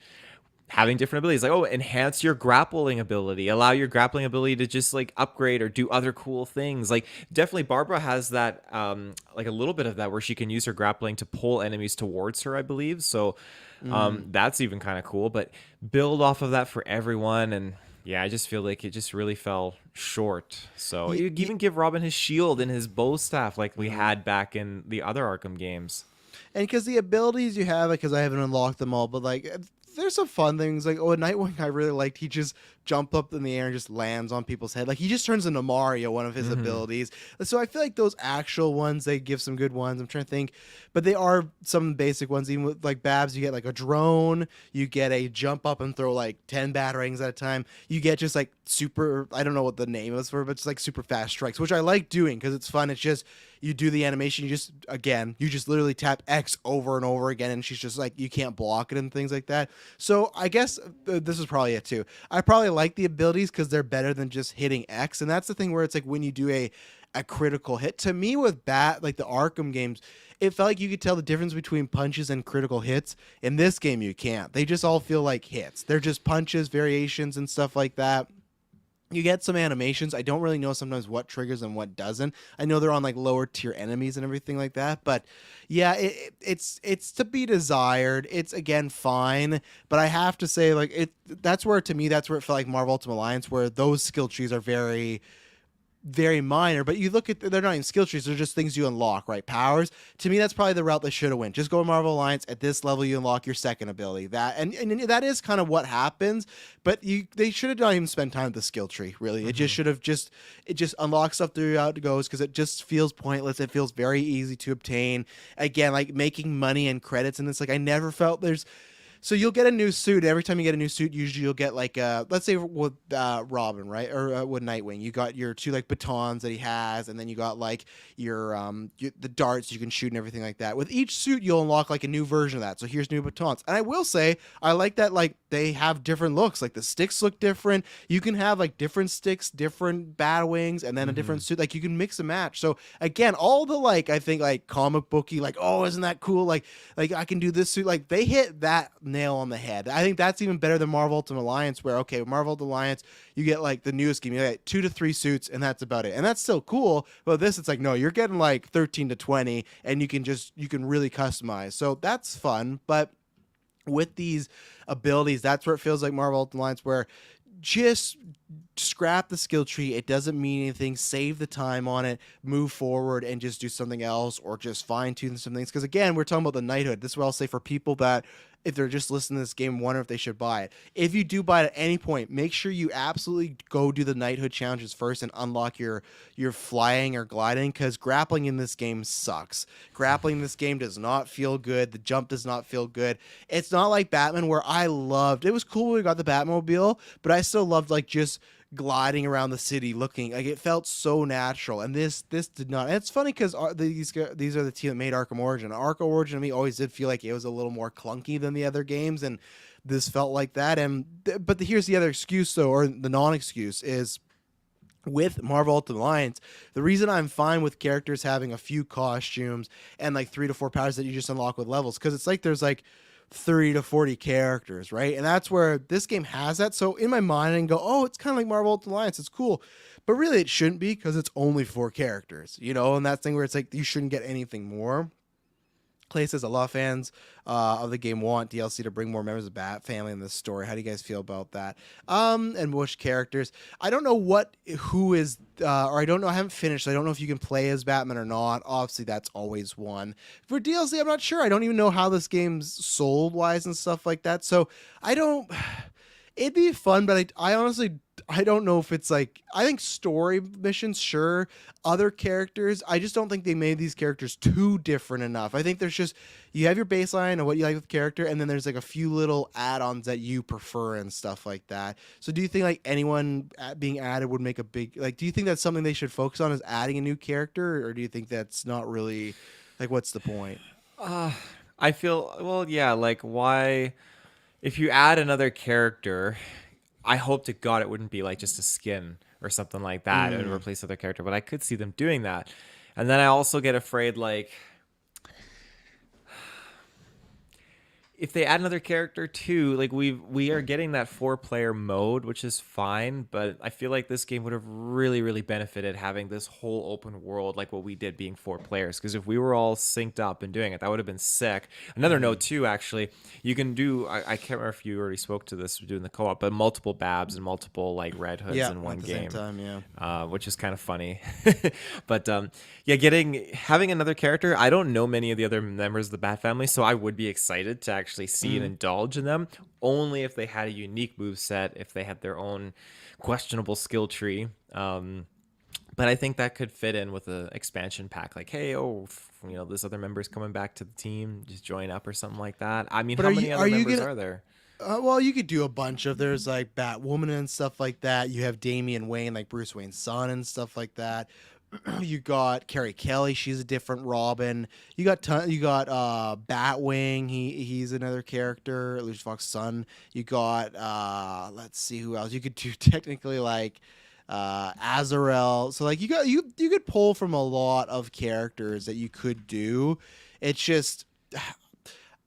having different abilities. Like, oh, enhance your grappling ability, allow your grappling ability to just like upgrade or do other cool things. Like definitely Barbara has that like a little bit of that where she can use her grappling to pull enemies towards her, I believe. So
Mm.
that's even kind of cool, but build off of that for everyone. And yeah, I just feel like it just really fell short. So
Y-
you
y-
even give Robin his shield and his bow staff like we
mhm.
had back in the other Arkham games.
And because the abilities you have, because I haven't unlocked them all, but like there's some fun things. Like, oh, a Nightwing I really liked. He just jump up in the air and just lands on people's head. Like he just turns into Mario, one of his
Hmm.
abilities. So I feel like those actual ones, they give some good ones. I'm trying to think, but they are some basic ones. Even with like Babs, you get like a drone, you get a jump up and throw like 10 batarangs at a time. You get just like super, I don't know what the name is for, but it's like super fast strikes, which I like doing because it's fun. It's just you do the animation, you just literally tap X over and over again, and she's just like you can't block it and things like that. So I guess this is probably it too. I probably like the abilities because they're better than just hitting X, and that's the thing where it's like when you do a critical hit. To me, with like the Arkham games, it felt like you could tell the difference between punches and critical hits. In this game, you can't. They just all feel like hits. They're just punches, variations, and stuff like that. You get some animations. I don't really know sometimes what triggers and what doesn't. I know they're on like lower tier enemies and everything like that, but yeah, it's to be desired. It's again fine, but I have to say like it. That's where to me that's where it felt like Marvel Ultimate Alliance, where those skill trees are very minor, but you look at they're not even skill trees, they're just things you unlock, right? Powers. To me, that's probably the route they should have went. Just go Marvel Alliance. At this level, you unlock your second ability. And that is kind of what happens, but they should have not even spent time with the skill tree, really. It just
Hmm.
should have just it just unlocks stuff throughout it goes because it just feels pointless. It feels very easy to obtain. Again, like making money and credits, and it's like I never felt there's so you'll get a new suit. Every time you get a new suit, usually you'll get like let's say with Robin, right, or with Nightwing, you got your two like batons that he has, and then you got like the darts you can shoot and everything like that. With each suit, you'll unlock like a new version of that. So here's new batons, and I will say I like that like they have different looks. Like the sticks look different. You can have like different sticks, different bat wings, and then a
Hmm.
different suit. Like you can mix and match. So again, all the like I think like comic booky like oh isn't that cool like I can do this suit. Like they hit that nail on the head. I think that's even better than Marvel Ultimate Alliance, where okay, Marvel Ultimate Alliance, you get like the newest game, you get 2 to 3 suits, and that's about it. And that's still cool. But this, it's like no, you're getting like 13 to 20, and you can really customize. So that's fun. But with these abilities, that's where it feels like Marvel Ultimate Alliance, where just scrap the skill tree. It doesn't mean anything. Save the time on it, move forward, and just do something else, or just fine tune some things. Because again, we're talking about the knighthood. This is what I'll say for people that, if they're just listening to this game, wonder if they should buy it. If you do buy it at any point, make sure you absolutely go do the knighthood challenges first and unlock your flying or gliding, because grappling in this game sucks. Grappling in this game does not feel good. The jump does not feel good. It's not like Batman, where I loved. It was cool when we got the Batmobile, but I still loved like just gliding around the city, looking like it felt so natural. And this did not. And it's funny because these are the team that made Arkham Origin. Arkham Origin to me always did feel like it was a little more clunky than the other games, and this felt like that. And here's the other excuse though, or the non-excuse is, with Marvel Ultimate Alliance, the reason I'm fine with characters having a few costumes and like 3 to 4 powers that you just unlock with levels, because it's like there's like 30 to 40 characters, right? And that's where this game has that. So in my mind, I can go, oh, it's kind of like Marvel Ultimate Alliance. It's cool. But really, it shouldn't be, because it's only 4 characters, you know? And that thing where it's like, you shouldn't get anything more. Clay says a lot of fans of the game want DLC to bring more members of the Bat family in this story. How do you guys feel about that? And which characters? I don't know who is, or I don't know. I haven't finished. So I don't know if you can play as Batman or not. Obviously, that's always one. For DLC, I'm not sure. I don't even know how this game's sold wise and stuff like that. So I don't. It'd be fun, but I honestly, I don't know if it's like, I think story missions, sure. Other characters, I just don't think they made these characters too different enough. I think there's just, you have your baseline of what you like with the character, and then there's like a few little add-ons that you prefer and stuff like that. So do you think like anyone being added would make a big, like, do you think that's something they should focus on, is adding a new character, or do you think that's not really, like, what's the point?
I feel, well, yeah, like why, if you add another character, I hope to God it wouldn't be like just a skin or something like that and replace other character, but I could see them doing that. And then I also get afraid, like, if they add another character too, like we are getting that 4-player mode, which is fine, but I feel like this game would have really benefited having this whole open world like what we did, being 4 players. Because if we were all synced up and doing it, that would have been sick. Another note too, actually, you can do, I can't remember if you already spoke to this doing the co-op, but multiple Babs and multiple like Red Hoods in one game,
same time,
which is kind of funny. But yeah, having another character, I don't know many of the other members of the Bat family, so I would be excited to actually see and indulge in them, only if they had a unique move set, if they had their own questionable skill tree. But I think that could fit in with an expansion pack, like, hey, this other member's coming back to the team, just join up or something like that. I mean, how many other members are there?
Well, you could do a bunch of, there's like Batwoman and stuff like that. You have Damian Wayne, like Bruce Wayne's son and stuff like that. You got Carrie Kelly, she's a different Robin. You got Batwing, he's another character, Lucius Fox's son. You got let's see who else. You could do technically like Azrael. So like you could pull from a lot of characters that you could do. It's just,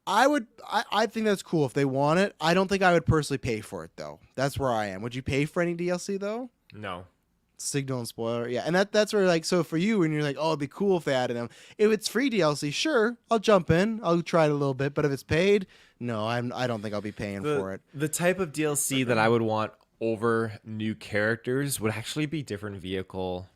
I think that's cool if they want it. I don't think I would personally pay for it though. That's where I am. Would you pay for any DLC though?
No.
Signal and spoiler, yeah, and that's where, like, so for you, when you're like, oh, it'd be cool if they added them. If it's free DLC, sure, I'll jump in, I'll try it a little bit. But if it's paid, no, I don't think I'll be paying for it.
The type of DLC that I would want over new characters would actually be different vehicle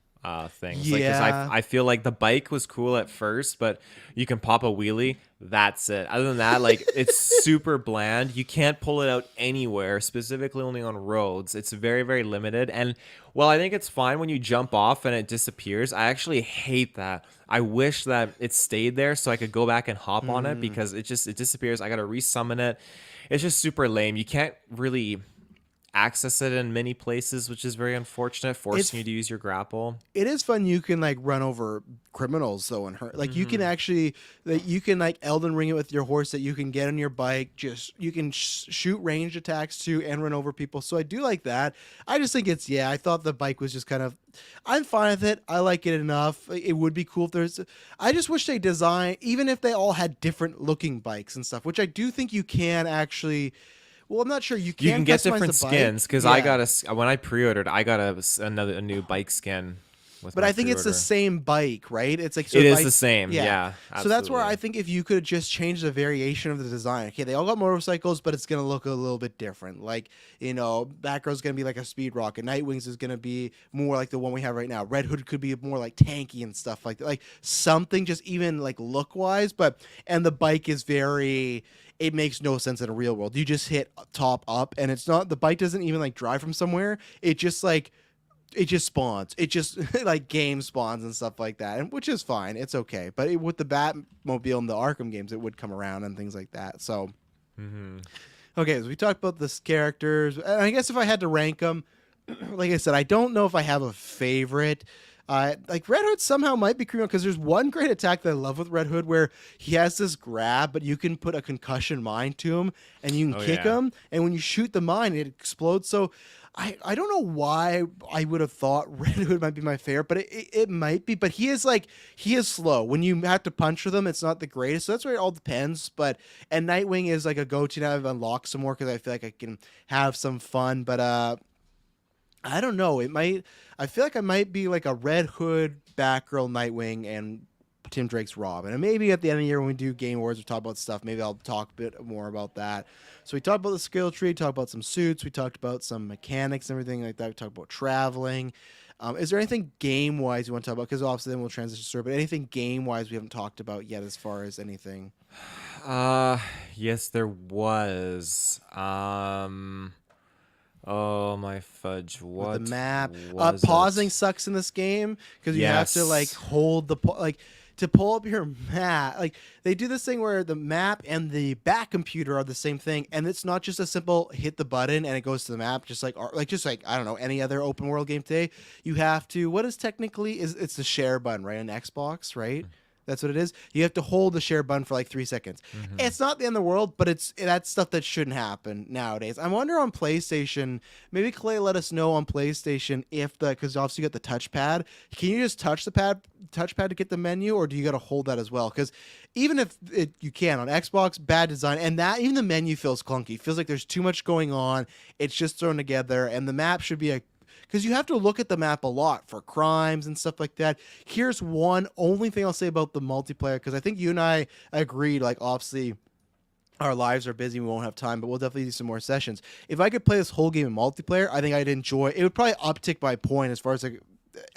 things.
Yeah.
Like, 'cause I feel like the bike was cool at first, but you can pop a wheelie. That's it. Other than that, like, it's super bland. You can't pull it out anywhere, specifically only on roads. It's very limited. And while I think it's fine when you jump off and it disappears, I actually hate that. I wish that it stayed there so I could go back and hop on it, because it disappears. I got to resummon it. It's just super lame. You can't really access it in many places, which is very unfortunate, forcing you to use your grapple.
It is fun. You can like run over criminals though and hurt. Like you can actually, like, you can like Elden Ring it with your horse, that you can get on your bike. Just you can shoot ranged attacks too and run over people. So I do like that. I just think it's, I thought the bike was just kind of, I'm fine with it. I like it enough. It would be cool if there's, I just wish they design, even if they all had different looking bikes and stuff, which I do think you can actually. Well, I'm not sure. You can
get different skins, because I got when I pre-ordered, I got a new bike skin. with
But
my
I think it's the
pre-order.
same bike, right? It's like, so
It
if
is
I,
the same.
yeah.
Yeah,
So that's where I
absolutely.
think if you could just change the variation of the design. Okay, they all got motorcycles, but it's gonna look a little bit different. Like, Batgirl's gonna be like a speed rocket. Nightwing's is gonna be more like the one we have right now. Red Hood could be more like tanky and stuff like that. Like something just even like look wise, but and the bike is very. It makes no sense in a real world. You just hit top up, and it's not the bike doesn't even like drive from somewhere. It just spawns. It just like game spawns and stuff like that, and which is fine. It's okay. But with the Batmobile and the Arkham games, it would come around and things like that. So
Hmm.
okay, so we talked about the characters, and I guess if I had to rank them, like I said, I don't know if I have a favorite. Like Red Hood somehow might be criminal because there's one great attack that I love with Red Hood where he has this grab, but you can put a concussion mine to him and you can
Oh
kick
yeah.
him, and when you shoot the mine, it explodes. So I don't know why I would have thought Red Hood might be my favorite, but it might be. But he is slow. When you have to punch with him, it's not the greatest. So that's where it all depends. But and Nightwing is like a go-to now. I've unlocked some more because I feel like I can have some fun. But I don't know. It might. I feel like I might be like a Red Hood, Batgirl, Nightwing, and Tim Drake's Robin. And maybe at the end of the year when we do Game Awards, we talk about stuff. Maybe I'll talk a bit more about that. So we talked about the skill tree. Talked about some suits. We talked about some mechanics and everything like that. We talked about traveling. Is there anything game wise you want to talk about? Because obviously then we'll transition to story. But anything game wise we haven't talked about yet as far as anything.
Uh, yes, there was. Oh my fudge!
With the
What
map.
was
Pausing
it?
sucks in this game because you have to like
Yes.
hold the like to pull up your map. Like they do this thing where the map and the back computer are the same thing, and it's not just a simple hit the button and it goes to the map, just like I don't know any other open world game today. You have to what is technically is it's the share button right on Xbox, right? That's what it is. You have to hold the share button for like 3 seconds.
Hmm.
It's not the end of the world, but that's stuff that shouldn't happen nowadays. I wonder on PlayStation. Maybe Clay let us know on PlayStation if because obviously you got the touchpad. Can you just touchpad to get the menu, or do you got to hold that as well? Because even if you can on Xbox, bad design, and that even the menu feels clunky. It feels like there's too much going on. It's just thrown together, and the map should be a because you have to look at the map a lot for crimes and stuff like that. Here's one only thing I'll say about the multiplayer because I think you and I agreed, like, obviously. Our lives are busy. We won't have time, but we'll definitely do some more sessions. If I could play this whole game in multiplayer, I think I'd enjoy. It would probably uptick by point as far as like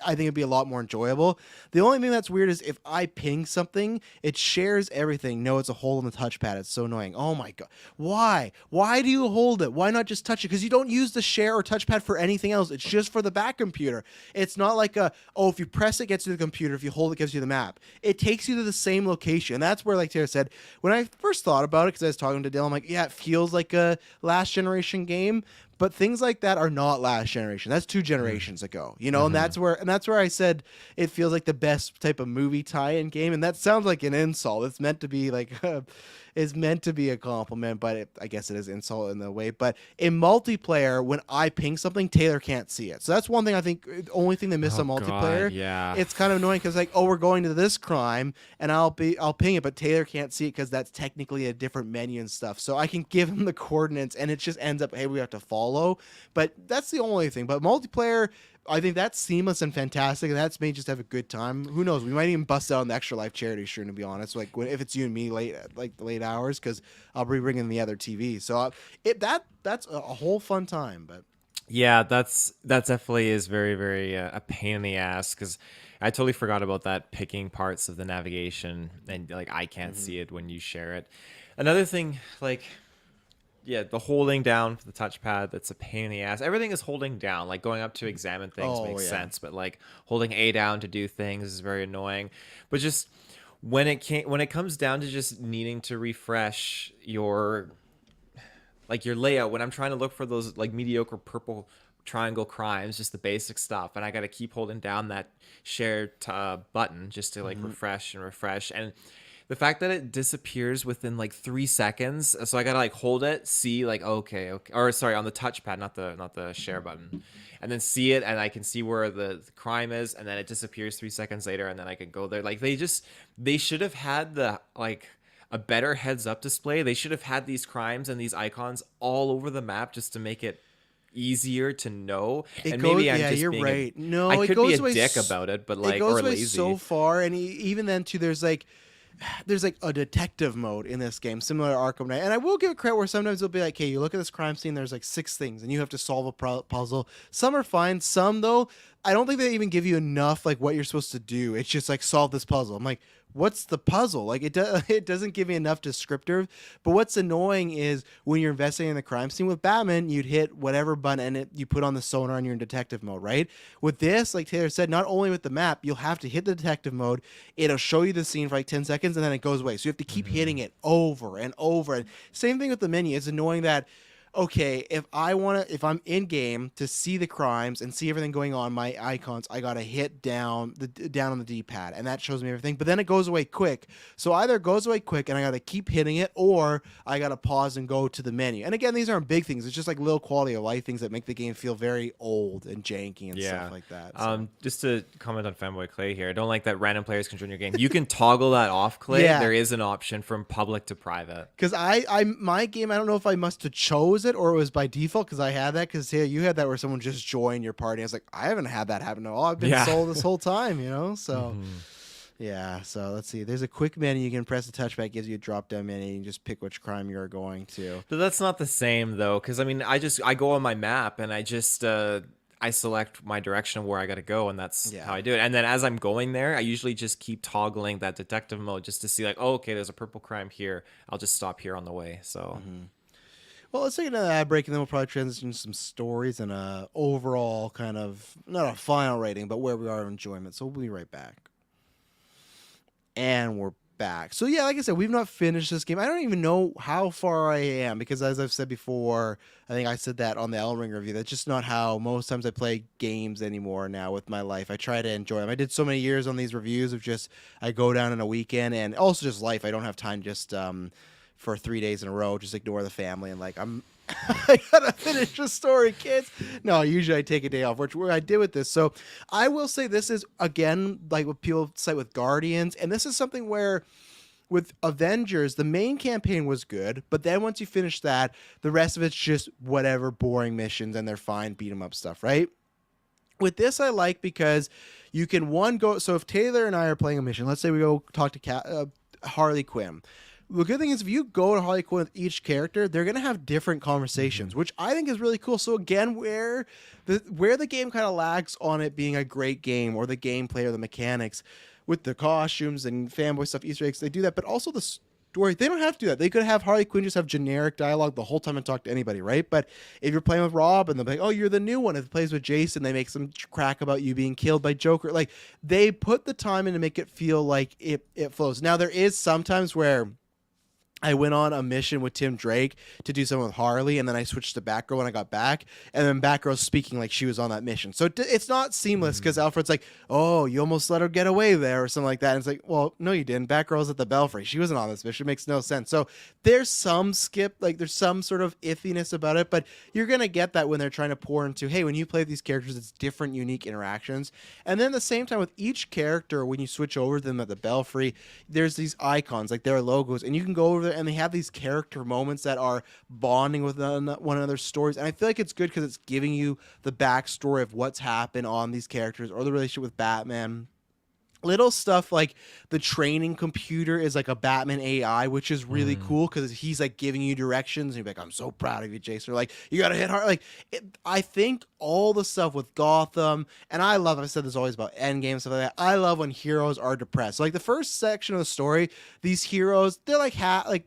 I think it'd be a lot more enjoyable. The only thing that's weird is if I ping something, it shares everything. No, it's a hole in the touchpad. It's so annoying. Oh my god. Why? Why do you hold it? Why not just touch it? Because you don't use the share or touchpad for anything else. It's just for the back computer. It's not like if you press it gets you to the computer, if you hold it gives you the map. It takes you to the same location. And that's where, like Tara said, when I first thought about it, because I was talking to Dylan, I'm like, yeah, it feels like a last generation game. But things like that are not last generation. That's 2 generations ago, and
Hmm.
that's where I said it feels like the best type of movie tie-in game, and that sounds like an insult. It's meant to be like is meant to be a compliment, but I guess it is insult in a way. But in multiplayer, when I ping something, Taylor can't see it. So that's one thing I think. The only thing they miss
Oh
on
God,
multiplayer,
yeah.
it's kind of annoying because like, oh, we're going to this crime, and I'll ping it, but Taylor can't see it because that's technically a different menu and stuff. So I can give him the coordinates, and it just ends up, hey, we have to follow. But that's the only thing. But multiplayer. I think that's seamless and fantastic, and that's me just have a good time. Who knows? We might even bust out on the Extra Life charity stream, to be honest. Like if it's you and me late hours, because I'll be bringing the other TV. So that's a whole fun time. But
Yeah, that definitely is very, very a pain in the ass because I totally forgot about that picking parts of the navigation and like I can't
mhm.
see it when you share it. Another thing, like yeah, the holding down for the touchpad, that's a pain in the ass. Everything is holding down. Like going up to examine things
Oh
makes
yeah,
sense, but like holding A down to do things is very annoying. But just when it comes down to just needing to refresh your layout, when I'm trying to look for those like mediocre purple triangle crimes, just the basic stuff, and I got to keep holding down that shared button just to like
hmm
refresh, and the fact that it disappears within like 3 seconds, so I gotta like hold it, see like okay, or sorry, on the touchpad, not the share button, and then see it, and I can see where the crime is, and then it disappears 3 seconds later, and then I can go there. Like they should have had the like a better heads up display. They should have had these crimes and these icons all over the map just to make it easier to know,
It
and
goes,
maybe I'm
yeah,
just
you're
being a
right.
I
No, it
could be
goes
a
away.
dick about it, but
It
like,
goes
or
away so
lazy.
far, and even then too, there's like a detective mode in this game, similar to Arkham Knight. And I will give it credit where sometimes it'll be like, hey, you look at this crime scene, there's like 6 things, and you have to solve a puzzle. Some are fine. Some, though, I don't think they even give you enough, like, what you're supposed to do. It's just like, solve this puzzle. I'm like, what's the puzzle? Like, it doesn't give me enough descriptive. But what's annoying is when you're investigating the crime scene with Batman, you'd hit whatever button and you put on the sonar and you're in detective mode, right? With this, like Taylor said, not only with the map, you'll have to hit the detective mode. It'll show you the scene for like 10 seconds and then it goes away. So you have to keep hitting it over and over. And same thing with the menu. It's annoying that, okay, if I'm in game to see the crimes and see everything going on, my icons, I gotta hit down on the D-pad, and that shows me everything. But then it goes away quick. So either it goes away quick and I gotta keep hitting it, or I gotta pause and go to the menu. And again, these aren't big things. It's just like little quality of life things that make the game feel very old and janky and stuff like that. So.
Just to comment on Fanboy Clay here, I don't like that random players can join your game. You can toggle that off, Clay.
Yeah.
There is an option from public to private.
Because my game, I don't know if I must have chose it or it was by default, because I had that. Because yeah, you had that where someone just joined your party. I was like, I haven't had that happen at all. I've been sold this whole time, you know. So yeah. So let's see. There's a quick menu. You can press the touchpad, gives you a drop down menu. You can just pick which crime you're going to.
But that's not the same though, because I mean, I go on my map and I just I select my direction of where I got to go, and that's how I do it. And then as I'm going there, I usually just keep toggling that detective mode just to see like, oh, okay, there's a purple crime here. I'll just stop here on the way. So.
Well, let's take another ad break, and then we'll probably transition to some stories and a overall kind of, not a final rating, but where we are in enjoyment. So we'll be right back. And we're back. So yeah, like I said, we've not finished this game. I don't even know how far I am, because as I've said before, I think I said that on the Elden Ring review, that's just not how most times I play games anymore now with my life. I try to enjoy them. I did so many years on these reviews of just, I go down in a weekend, and also just life. I don't have time just for 3 days in a row, just ignore the family and like, I gotta finish the story, kids. No, usually I take a day off, which I did with this. So I will say this is, again, like what people cite with Guardians, and this is something where with Avengers, the main campaign was good, but then once you finish that, the rest of it's just whatever boring missions, and they're fine beat 'em up stuff, right? With this, I like because you can go. So if Taylor and I are playing a mission, let's say we go talk to Harley Quinn. The good thing is if you go to Harley Quinn with each character, they're going to have different conversations, which I think is really cool. So again, where the game kind of lags on it being a great game, or the gameplay or the mechanics with the costumes and fanboy stuff, Easter eggs, they do that. But also the story, they don't have to do that. They could have Harley Quinn just have generic dialogue the whole time and talk to anybody, right? But if you're playing with Rob and they're like, oh, you're the new one. If it plays with Jason, they make some crack about you being killed by Joker. Like, they put the time in to make it feel like it flows. Now, there is sometimes where I went on a mission with Tim Drake to do something with Harley, and then I switched to Batgirl when I got back, and then Batgirl's speaking like she was on that mission. So it's not seamless, because Alfred's like, oh, you almost let her get away there, or something like that. And it's like, well, no, you didn't. Batgirl's at the Belfry. She wasn't on this mission. It makes no sense. So there's some there's some sort of iffiness about it, but you're going to get that when they're trying to pour into, hey, when you play with these characters, it's different, unique interactions. And then at the same time, with each character, when you switch over to them at the Belfry, there's these icons, like their logos, and you can go over there and they have these character moments that are bonding with one another's stories. And I feel like it's good because it's giving you the backstory of what's happened on these characters, or the relationship with Batman. Little stuff like the training computer is like a Batman AI, which is really cool because he's like giving you directions. And you're like, I'm so proud of you, Jason. Or like, you got to hit hard. Like, I think all the stuff with Gotham, and I've said this always about Endgame, stuff like that. I love when heroes are depressed. Like the first section of the story, these heroes, they're like,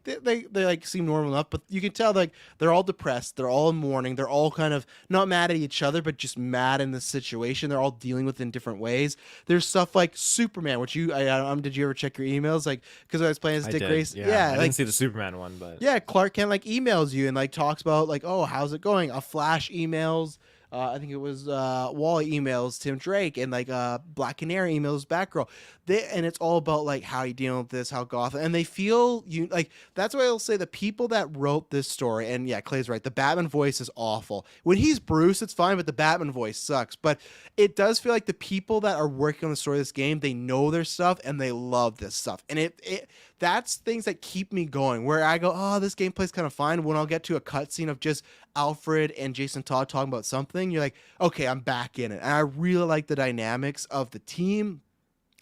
they like seem normal enough, but you can tell like they're all depressed. They're all in mourning. They're all kind of not mad at each other, but just mad in the situation. They're all dealing with it in different ways. There's stuff like Superman, which did you ever check your emails? Like, because I was playing as Dick Grayson. Yeah,
I didn't see the Superman one, but
yeah, Clark Kent like emails you and like talks about like, oh, how's it going? A Flash emails. I think it was Wally emails Tim Drake, and like Black Canary emails Batgirl. And it's all about like how you dealing with this, how Gotham, and they feel you like. That's why I'll say the people that wrote this story, and yeah, Clay's right. The Batman voice is awful. When he's Bruce, it's fine, but the Batman voice sucks. But it does feel like the people that are working on the story of this game, they know their stuff and they love this stuff, and that's things that keep me going, where I go, oh, this gameplay's kind of fine. When I'll get to a cutscene of just Alfred and Jason Todd talking about something, you're like, okay, I'm back in it. And I really like the dynamics of the team.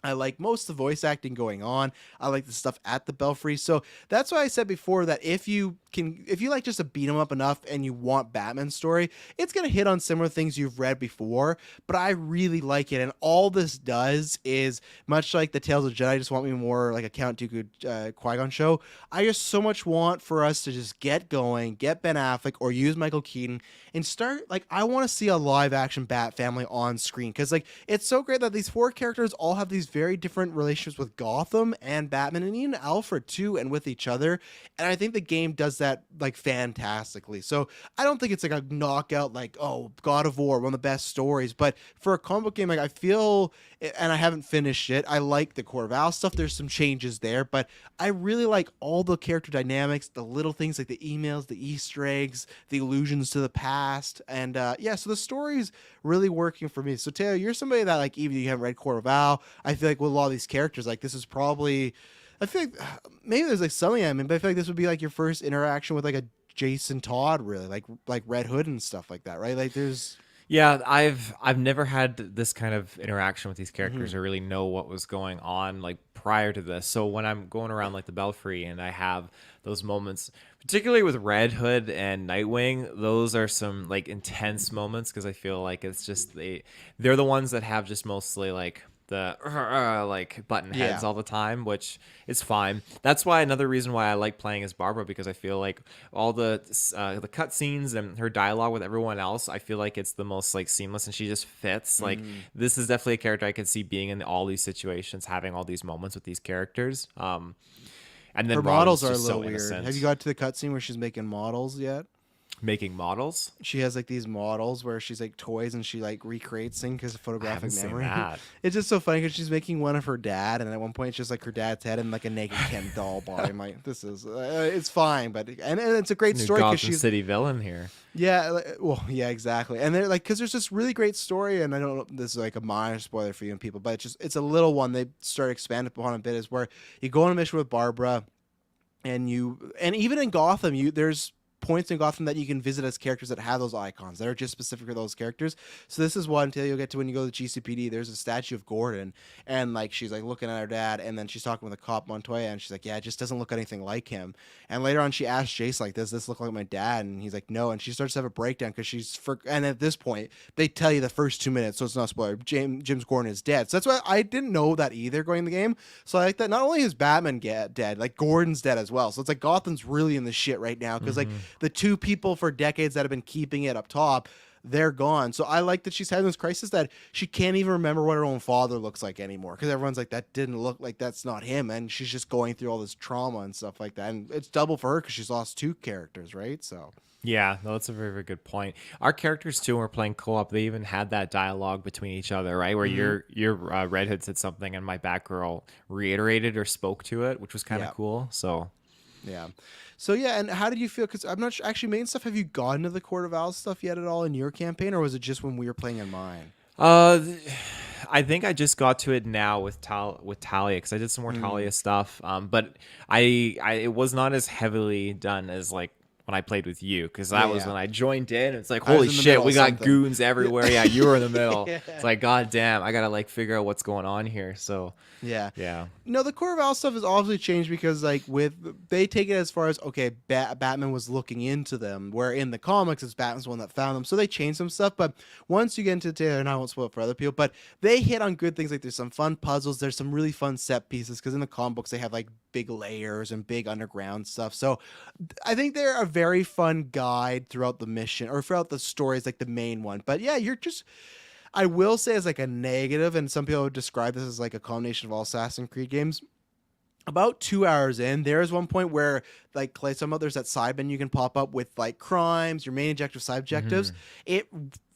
I like most of the voice acting going on. I like the stuff at the Belfry. So that's why I said before that if you like just a beat 'em up enough and you want Batman's story, it's going to hit on similar things you've read before, but I really like it. And all this does is, much like the Tales of Jedi, I just want me more like a Count Dooku Qui-Gon show. I just so much want for us to just get going, get Ben Affleck or use Michael Keaton and start, like, I want to see a live action Bat family on screen. Cause like, it's so great that these four characters all have these very different relationships with Gotham and Batman and even Alfred too, and with each other. And I think the game does that like fantastically. So I don't think it's like a knockout, like, oh, God of War, one of the best stories. But for a comic book game, like, I feel, and I haven't finished it, I like the Court of Owls stuff. There's some changes there, but I really like all the character dynamics, the little things like the emails, the Easter eggs, the allusions to the past. And yeah, so the story's really working for me. So Taylor, you're somebody that, like, even if you haven't read Court of Owl, I feel like with a lot of these characters, like, this is probably, I feel like maybe there's like something I mean, but I feel like this would be like your first interaction with like a Jason Todd, really, like Red Hood and stuff like that, right? Like there's
Yeah, I've never had this kind of interaction with these characters or really know what was going on like prior to this. So when I'm going around like the Belfry and I have those moments, particularly with Red Hood and Nightwing, those are some like intense moments because I feel like it's just they're the ones that have just mostly like the like button heads
yeah.
all the time, which is fine. That's why another reason why I like playing as Barbara, because I feel like all the cutscenes and her dialogue with everyone else, I feel like it's the most like seamless and she just fits. Like this is definitely a character I could see being in all these situations, having all these moments with these characters. And then
Her
Robin's
models are a
just
little
so
weird.
innocent.
Have you got to the cutscene where she's making models yet?
Making models?
She has like these models where she's like toys and she like recreates things because of
I
photographic
haven't seen
memory.
that.
It's just so funny because she's making one of her dad, and at one point it's just like her dad's head and like a naked Ken doll body. I'm like, this is it's fine, but and it's a great
New
story because
Gotham
she's
City villain here.
yeah, well, yeah, exactly. And they're like, because there's this really great story, and I don't know, this is like a minor spoiler for you and people, but it's a little one they start expanding upon a bit, is where you go on a mission with Barbara, and even in Gotham, there's points in Gotham that you can visit as characters that have those icons that are just specific for those characters. So this is one until you'll get to when you go to the GCPD. There's a statue of Gordon, and like she's like looking at her dad, and then she's talking with a cop Montoya, and she's like, "Yeah, it just doesn't look anything like him." And later on, she asks Jason, like, "Does this look like my dad?" And he's like, "No." And she starts to have a breakdown because and at this point, they tell you the first 2 minutes, so it's not a spoiler. James Gordon is dead. So that's why I didn't know that either going in the game. So I like that not only is Batman dead, like Gordon's dead as well. So it's like Gotham's really in the shit right now because like the two people for decades that have been keeping it up top, they're gone. So I like that she's having this crisis that she can't even remember what her own father looks like anymore because everyone's like, that didn't look like, that's not him, and she's just going through all this trauma and stuff like that, and it's double for her because she's lost two characters, right? So
Yeah, no, that's a very, very good point. Our characters too, when we're playing co-op, they even had that dialogue between each other, right? Where your Red Hood said something and my Batgirl reiterated or spoke to it, which was kind of
yeah.
cool. So
Yeah. So yeah, and how did you feel? Because I'm not sure, actually, main stuff. Have you gotten to the Court of Owls stuff yet at all in your campaign, or was it just when we were playing in mine?
I think I just got to it now with Talia because I did some more Talia stuff. But it was not as heavily done as like when I played with you, because that was when I joined in. It's like, holy shit, we got goons everywhere. Yeah, you were in the middle.
Yeah.
It's like, god damn, I gotta like figure out what's going on here. So
yeah. No, the Court of Owls stuff has obviously changed because like they take it as far as, okay, Batman was looking into them, where in the comics it's Batman's the one that found them. So they changed some stuff, but once you get into Taylor, and I won't spoil it for other people, but they hit on good things. Like there's some fun puzzles, there's some really fun set pieces, because in the comic books they have like big layers and big underground stuff. So I think they're a very fun guide throughout the mission, or throughout the story is like the main one. But yeah, I will say as like a negative, and some people would describe this as like a combination of all Assassin's Creed games. About 2 hours in, there is one point where, like Clay, there's that side menu you can pop up with like crimes, your main objective, side objectives. It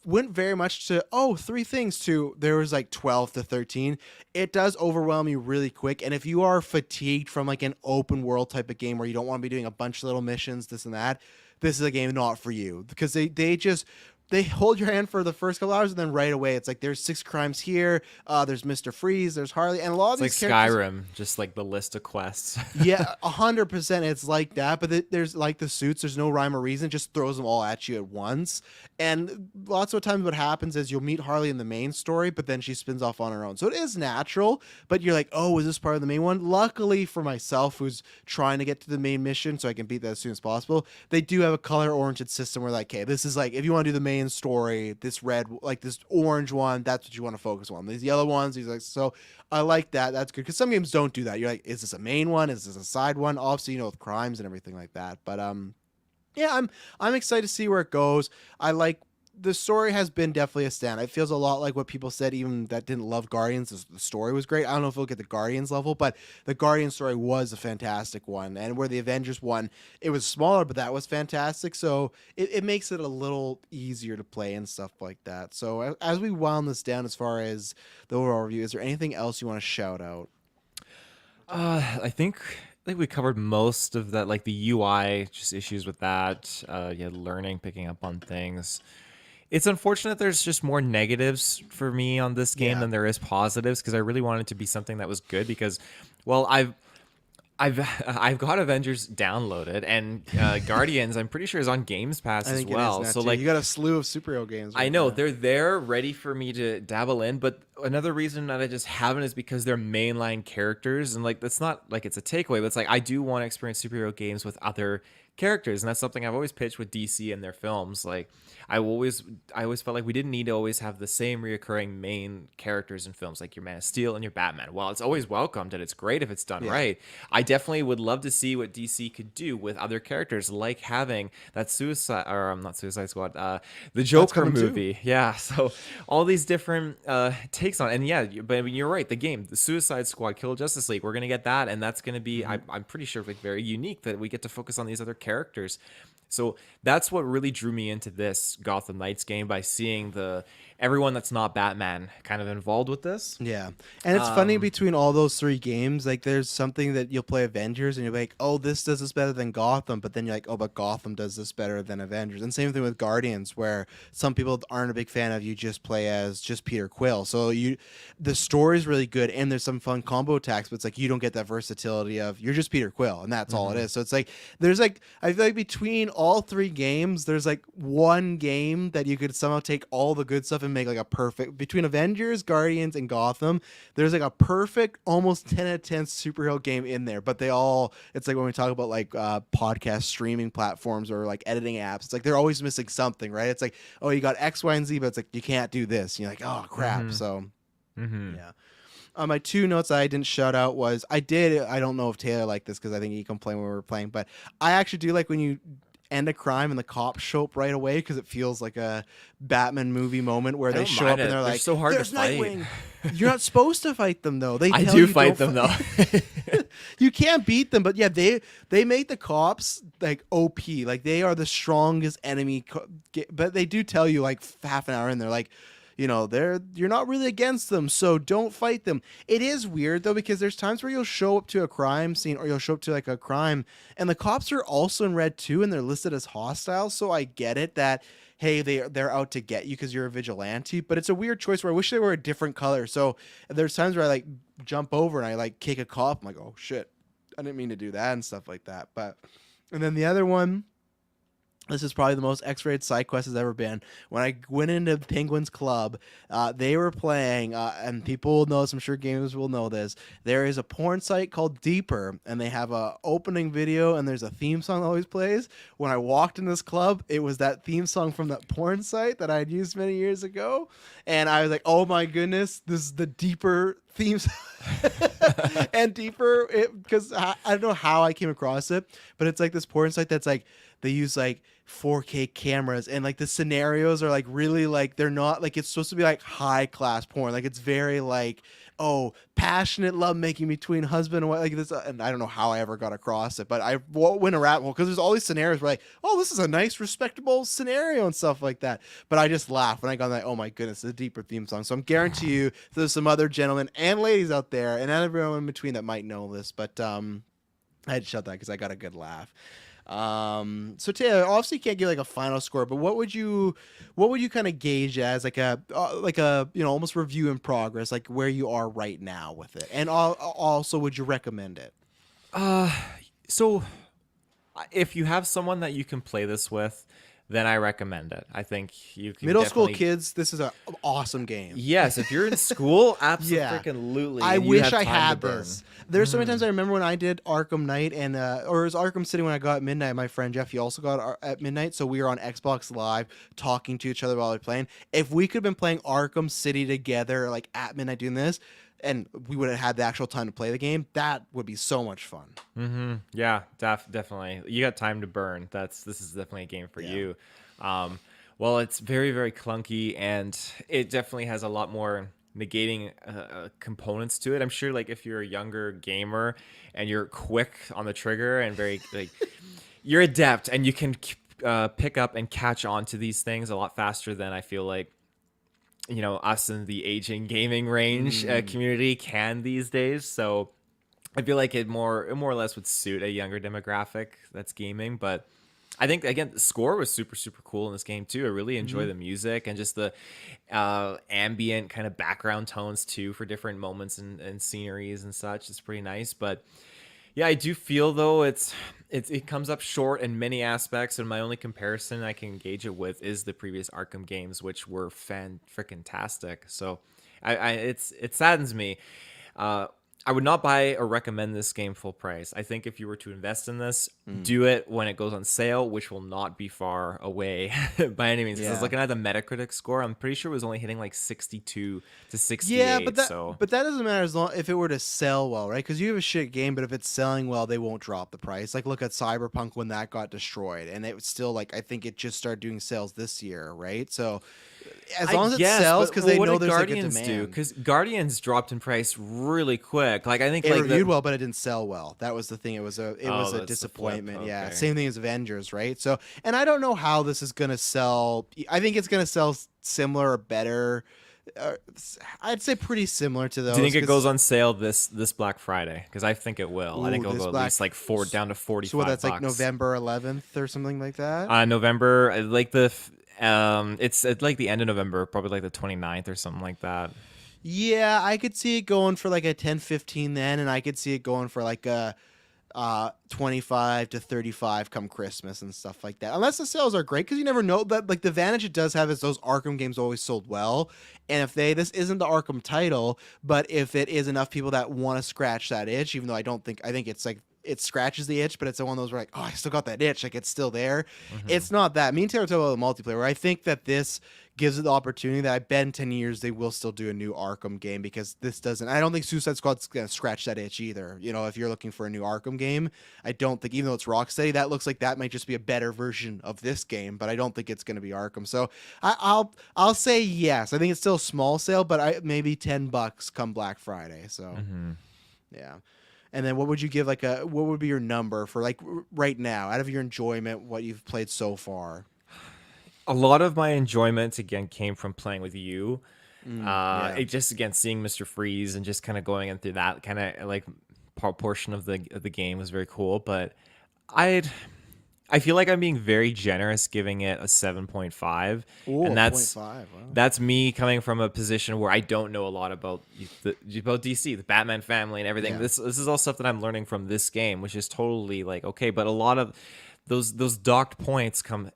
went very much to, three things, to there was like 12 to 13. It does overwhelm you really quick. And if you are fatigued from like an open world type of game where you don't want to be doing a bunch of little missions, this and that, this is a game not for you, because they just they hold your hand for the first couple hours, and then right away it's like there's 6 crimes here. There's Mr. Freeze, there's Harley, and a lot of
It's like
these characters.
Skyrim, just like the list of quests.
Yeah, 100%. It's like that, but there's like the suits. There's no rhyme or reason. It just throws them all at you at once. And lots of times, what happens is you'll meet Harley in the main story, but then she spins off on her own. So it is natural, but you're like, oh, is this part of the main one? Luckily for myself, who's trying to get to the main mission, so I can beat that as soon as possible, they do have a color oriented system where like, okay, this is like if you want to do the main story, this red, like this orange one, that's what you want to focus on. These yellow ones, these like so. I like that. That's good because some games don't do that. You're like, is this a main one? Is this a side one? Obviously, with crimes and everything like that. But yeah, I'm excited to see where it goes. I like the story has been definitely a stand. It feels a lot like what people said, even that didn't love Guardians. The story was great. I don't know if it'll get the Guardians level, but the Guardians story was a fantastic one. And where the Avengers one, it was smaller, but that was fantastic. So it makes it a little easier to play and stuff like that. So as we wound this down, as far as the overall review, is there anything else you want to shout out?
I think we covered most of that, like the UI, just issues with that. Yeah, learning, picking up on things. It's unfortunate there's just more negatives for me on this game than there is positives, because I really wanted it to be something that was good because, well, I've got Avengers downloaded, and Guardians I'm pretty sure is on Games Pass
I
as
think
well.
it is
So
too.
like
You got a slew of superhero games.
I
right
know
now.
they're there ready for me to dabble in, but another reason that I just haven't is because they're mainline characters, and like that's not like it's a takeaway, but it's like I do want to experience superhero games with other characters, and that's something I've always pitched with DC and their films. Like I always felt like we didn't need to always have the same reoccurring main characters in films, like your Man of Steel and your Batman. While it's always welcomed and it's great if it's done right, I definitely would love to see what DC could do with other characters, like having that not Suicide Squad, the Joker movie. Yeah, so all these different takes on it. And yeah, but I mean, you're right. The game, the Suicide Squad, Kill Justice League, we're gonna get that, and that's gonna be, I'm pretty sure, like very unique that we get to focus on these other characters. So that's what really drew me into this Gotham Knights game, by seeing everyone that's not Batman kind of involved with this.
Yeah. And it's funny, between all those 3 games, like there's something that you'll play Avengers and you're like, oh, this does this better than Gotham. But then you're like, oh, but Gotham does this better than Avengers. And same thing with Guardians, where some people aren't a big fan of you just play as just Peter Quill. So the story's really good and there's some fun combo attacks, but it's like you don't get that versatility of you're just Peter Quill and that's all it is. So it's like there's like, I feel like between all 3 games, there's like one game that you could somehow take all the good stuff and make like a perfect, between Avengers, Guardians, and Gotham, there's like a perfect almost 10 out of 10 superhero game in there. But they all, it's like when we talk about like podcast streaming platforms or like editing apps, it's like they're always missing something, right? It's like, oh, you got X, Y, and Z, but it's like you can't do this, and you're like, oh crap. So yeah. My 2 notes that I didn't shout out was I don't know if Taylor liked this because I think he complained when we were playing, but I actually do like when you end a crime and the cops show up right away, because it feels like a Batman movie moment where they show up and they're like,
so hard to fight.
Nightwing. You're not supposed to fight them though.
I do fight them though.
You can't beat them, but yeah, they make the cops like OP, like they are the strongest enemy. But they do tell you like half an hour in, they're like, you're not really against them, so don't fight them. It is weird though, because there's times where you'll show up to a crime scene or you'll show up to like a crime and the cops are also in red too and they're listed as hostile. So I get it that, hey, they're out to get you because you're a vigilante, but it's a weird choice where I wish they were a different color. So there's times where I like jump over and I like kick a cop. I'm like, oh shit, I didn't mean to do that and stuff like that. And then the other one, this is probably the most X-rated Sidequest has ever been. When I went into Penguin's Club, they were playing, and people will know this, I'm sure gamers will know this, there is a porn site called Deeper, and they have a opening video, and there's a theme song that always plays. When I walked in this club, it was that theme song from that porn site that I had used many years ago, and I was like, oh my goodness, this is the Deeper theme song. And Deeper, because I don't know how I came across it, but it's like this porn site that's like, they use like 4K cameras and like the scenarios are like really like, they're not like, it's supposed to be like high class porn. Like it's very like, oh, passionate love making between husband and wife, like this. And I don't know how I ever got across it, but I went a rabbit hole because there's all these scenarios where like, oh, this is a nice, respectable scenario and stuff like that. But I just laughed when I got that. Oh my goodness, the Deeper theme song. So I'm guarantee you there's some other gentlemen and ladies out there and everyone in between that might know this, but I had to shut that because I got a good laugh. So Taylor, obviously you can't give like a final score, but what would you kind of gauge as like a almost review in progress, like where you are right now with it, and also would you recommend it?
Uh, so if you have someone that you can play this with, then I recommend it. I think you can
Middle school
definitely.
kids, this is an awesome game.
Yes, if you're in school,
Yeah.
absolutely,
I
and you
wish
have
I
time to
had
burn.
this. There's so many times I remember when I did Arkham Knight and or it was Arkham City when I got at midnight. My friend Jeff, he also got at midnight, so we were on Xbox Live talking to each other while we were playing. If we could have been playing Arkham City together, like at midnight doing this, and we would have had the actual time to play the game, that would be so much fun.
Yeah, definitely. You got time to burn. This is definitely a game for
Yeah.
you. Well, it's very, very clunky, and it definitely has a lot more negating components to it. I'm sure, like if you're a younger gamer and you're quick on the trigger and very like you're adept, and you can pick up and catch on to these things a lot faster than I feel like us in the aging gaming range community can these days. So I feel like it more or less would suit a younger demographic that's gaming. But I think again the score was super super cool in this game too. I really enjoy the music and just the ambient kind of background tones too for different moments and sceneries and such. It's pretty nice. But yeah, I do feel though it comes up short in many aspects, and my only comparison I can engage it with is the previous Arkham games, which were freaking tastic. So it saddens me. I would not buy or recommend this game full price. I think if you were to invest in this, do it when it goes on sale, which will not be far away by any means. 'Cause I was
Yeah.
looking at the Metacritic score. I'm pretty sure it was only hitting like 62 to
Yeah,
68. So
but that doesn't matter as long if it were to sell well, right? Because you have a shit game, but if it's selling well, they won't drop the price. Like look at Cyberpunk when that got destroyed, and it was still like I think it just started doing sales this year, right? So as long as it sells, because they
what
know
did
there's like a
Guardians do?
demand.
Because Guardians dropped in price really quick. Like I think
It
like
reviewed well, but it didn't sell well. That was the thing. It was
oh,
a
that's the flip.
disappointment. Yeah,
Okay.
same thing as Avengers, right? So, and I don't know how this is gonna sell. I think it's gonna sell similar or better. I'd say pretty similar to those.
Do you think it
'cause-
goes on sale this Black Friday? Because I think it will. I think
Ooh,
it'll
this
go at
Black-
least like down to 45
So what, that's like
bucks.
November 11th or something like that.
November, like it's at like the end of November, probably like the 29th or something like that.
Yeah, I could see it going for like a 10-15 then, and I could see it going for like a 25 to 35 come Christmas and stuff like that. Unless the sales are great, because you never know. That like the advantage it does have is those Arkham games always sold well, and if this isn't the Arkham title, but if it is enough people that want to scratch that itch, even though I think it's like it scratches the itch, but it's one of those where like, oh, I still got that itch, like it's still there. It's not that. Me and Taylor talk about the multiplayer, where I think that this gives it the opportunity that I bet in 10 years they will still do a new Arkham game, because this doesn't. I don't think Suicide Squad's gonna scratch that itch either. You know, if you're looking for a new Arkham game, I don't think, even though it's Rocksteady, that looks like that might just be a better version of this game, but I don't think it's gonna be Arkham. So I'll say yes. I think it's still a small sale, but maybe $10 come Black Friday. So yeah. And then what would you give what would be your number for like right now out of your enjoyment, what you've played so far?
A lot of my enjoyment again came from playing with you.
Yeah.
It just again seeing Mr. Freeze and just kind of going in through that kind of like portion of the game was very cool. But I feel like I'm being very generous giving it a 7.5,
Ooh,
and that's
0.5, wow.
that's me coming from a position where I don't know a lot about about DC, the Batman family, and everything.
Yeah.
This is all stuff that I'm learning from this game, which is totally like okay. But a lot of those docked points come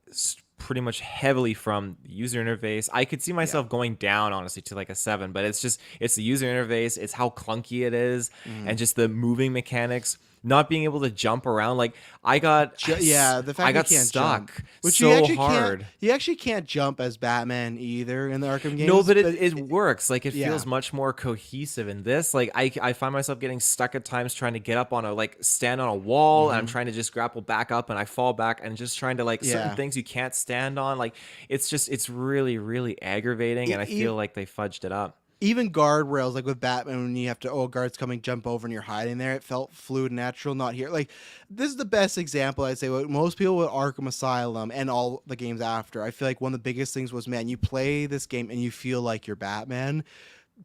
pretty much heavily from the user interface. I could see myself going down honestly to like a 7, but it's the user interface, it's how clunky it is, and just the moving mechanics, not being able to jump around. Like I got
the fact
I got
you can't
stuck
jump, which
so
you actually
hard.
can't. You actually can't jump as Batman either in the Arkham games.
No, but it works. Like it
yeah.
feels much more cohesive in this. Like I find myself getting stuck at times trying to get up on stand on a wall, and I'm trying to just grapple back up, and I fall back, and just trying to certain things you can't stand on. Like it's really really aggravating, and I feel like they fudged it up.
Even guardrails, like with Batman, when you have to, guards coming, jump over, and you're hiding there, it felt fluid, natural, not here. Like, this is the best example, I'd say, what most people with Arkham Asylum and all the games after. I feel like one of the biggest things was, man, you play this game and you feel like you're Batman.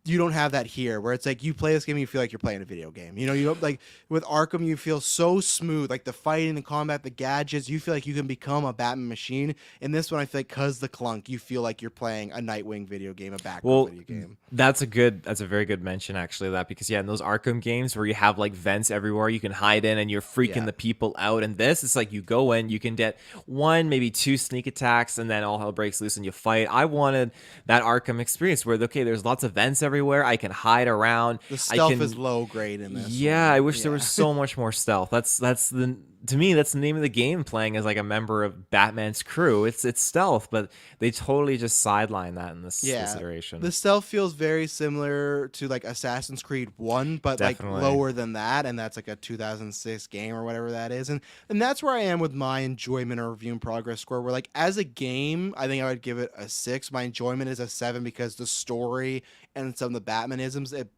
you don't have that here, where it's like you play this game, you feel like you're playing a video game. You know, you don't, like with Arkham, you feel so smooth, like the fighting, the combat, the gadgets. You feel like you can become a Batman machine. In this one, I feel like because the clunk, you feel like you're playing a Nightwing video game, a Batgirl
Well,
video game.
that's a very good mention actually of that, because yeah, in those Arkham games where you have like vents everywhere you can hide in and you're freaking
Yeah.
the people out, and this it's like you go in, you can get one, maybe two sneak attacks, and then all hell breaks loose and you fight. I wanted that Arkham experience where okay, there's lots of vents everywhere, I can hide around,
The
I
stealth
can
is low grade in this.
yeah,
one.
I wish there
Yeah.
was so much more stealth. That's the to me that's the name of the game. Playing as like a member of Batman's crew, it's stealth, but they totally just sideline that in this
Yeah,
iteration.
the stealth feels very similar to like Assassin's Creed 1, but like
Definitely.
lower than that, and that's like a 2006 game or whatever that is. And that's where I am with my enjoyment or review and progress score, where like as a game, I think I would give it a 6. My enjoyment is a 7 because the story and some of the Batmanisms it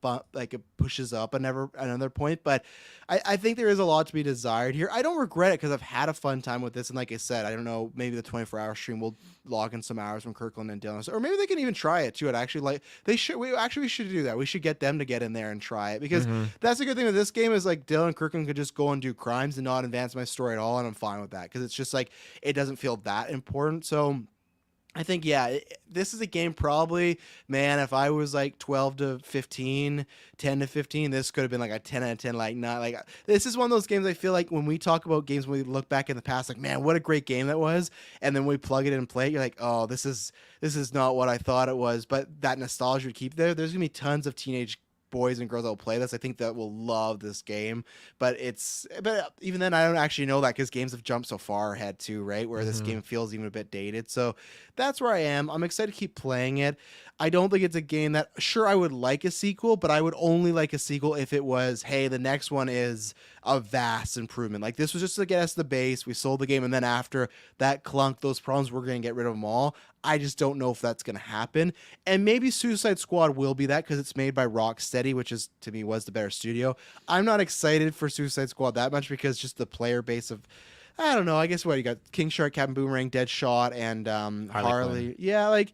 pushes up another point, but I think there is a lot to be desired here. I don't regret it because I've had a fun time with this, and like I said, I don't know, maybe the 24-hour stream will log in some hours from Kirkland and Dylan, or maybe they can even try it too. It actually like they should. We should do that. We should get them to get in there and try it, because that's a good thing with this game is like Dylan and Kirkland could just go and do crimes and not advance my story at all, and I'm fine with that because it's just like it doesn't feel that important. So I think, yeah, this is a game probably, man, if I was like 12 to 15, 10 to 15, this could have been like a 10 out of 10. Like, not like, this is one of those games I feel like when we talk about games, when we look back in the past, like, man, what a great game that was. And then we plug it in and play it, you're like, oh, this is not what I thought it was. But that nostalgia would keep there. There's going to be tons of teenage boys and girls that will play this. I think that will love this game, but even then I don't actually know that because games have jumped so far ahead too, right? Where this game feels even a bit dated. So that's where I am. I'm excited to keep playing it. I don't think it's a game that, sure, I would like a sequel, but I would only like a sequel if it was, hey, the next one is a vast improvement. Like this was just to get us the base. We sold the game, and then after that clunk, those problems, we're going to get rid of them all. I just don't know if that's going to happen. And maybe Suicide Squad will be that because it's made by Rocksteady, which is, to me, was the better studio. I'm not excited for Suicide Squad that much because just the player base of, I don't know, I guess what you got, King Shark, Captain Boomerang, Deadshot, and Harley. Yeah, like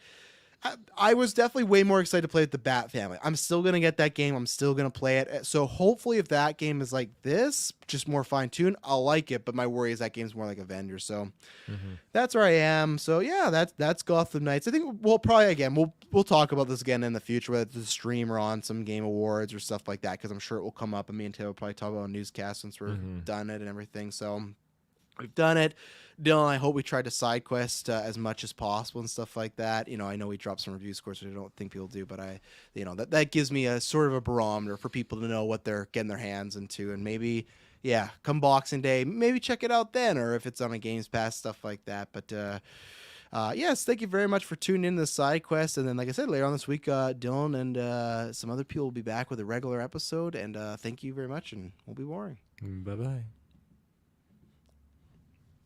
I was definitely way more excited to play with the Bat family. I'm still going to get that game. I'm still going to play it. So hopefully if that game is like this, just more fine-tuned, I'll like it. But my worry is that game's more like Avengers. So that's where I am. So yeah, that's Gotham Knights. I think we'll probably, again, we'll talk about this again in the future, whether it's a stream or on some game awards or stuff like that, because I'm sure it will come up. And me and Taylor will probably talk about a newscast since we're done it and everything. So we've done it. Dylan, I hope we tried to side quest as much as possible and stuff like that. You know, I know we dropped some review scores, which I don't think people do, but that gives me a sort of a barometer for people to know what they're getting their hands into, and maybe, yeah, come Boxing Day, maybe check it out then, or if it's on a Games Pass, stuff like that. But yes, thank you very much for tuning in to Sidequest, and then, like I said, later on this week, Dylan and some other people will be back with a regular episode, and thank you very much, and we'll be boring.
Bye bye.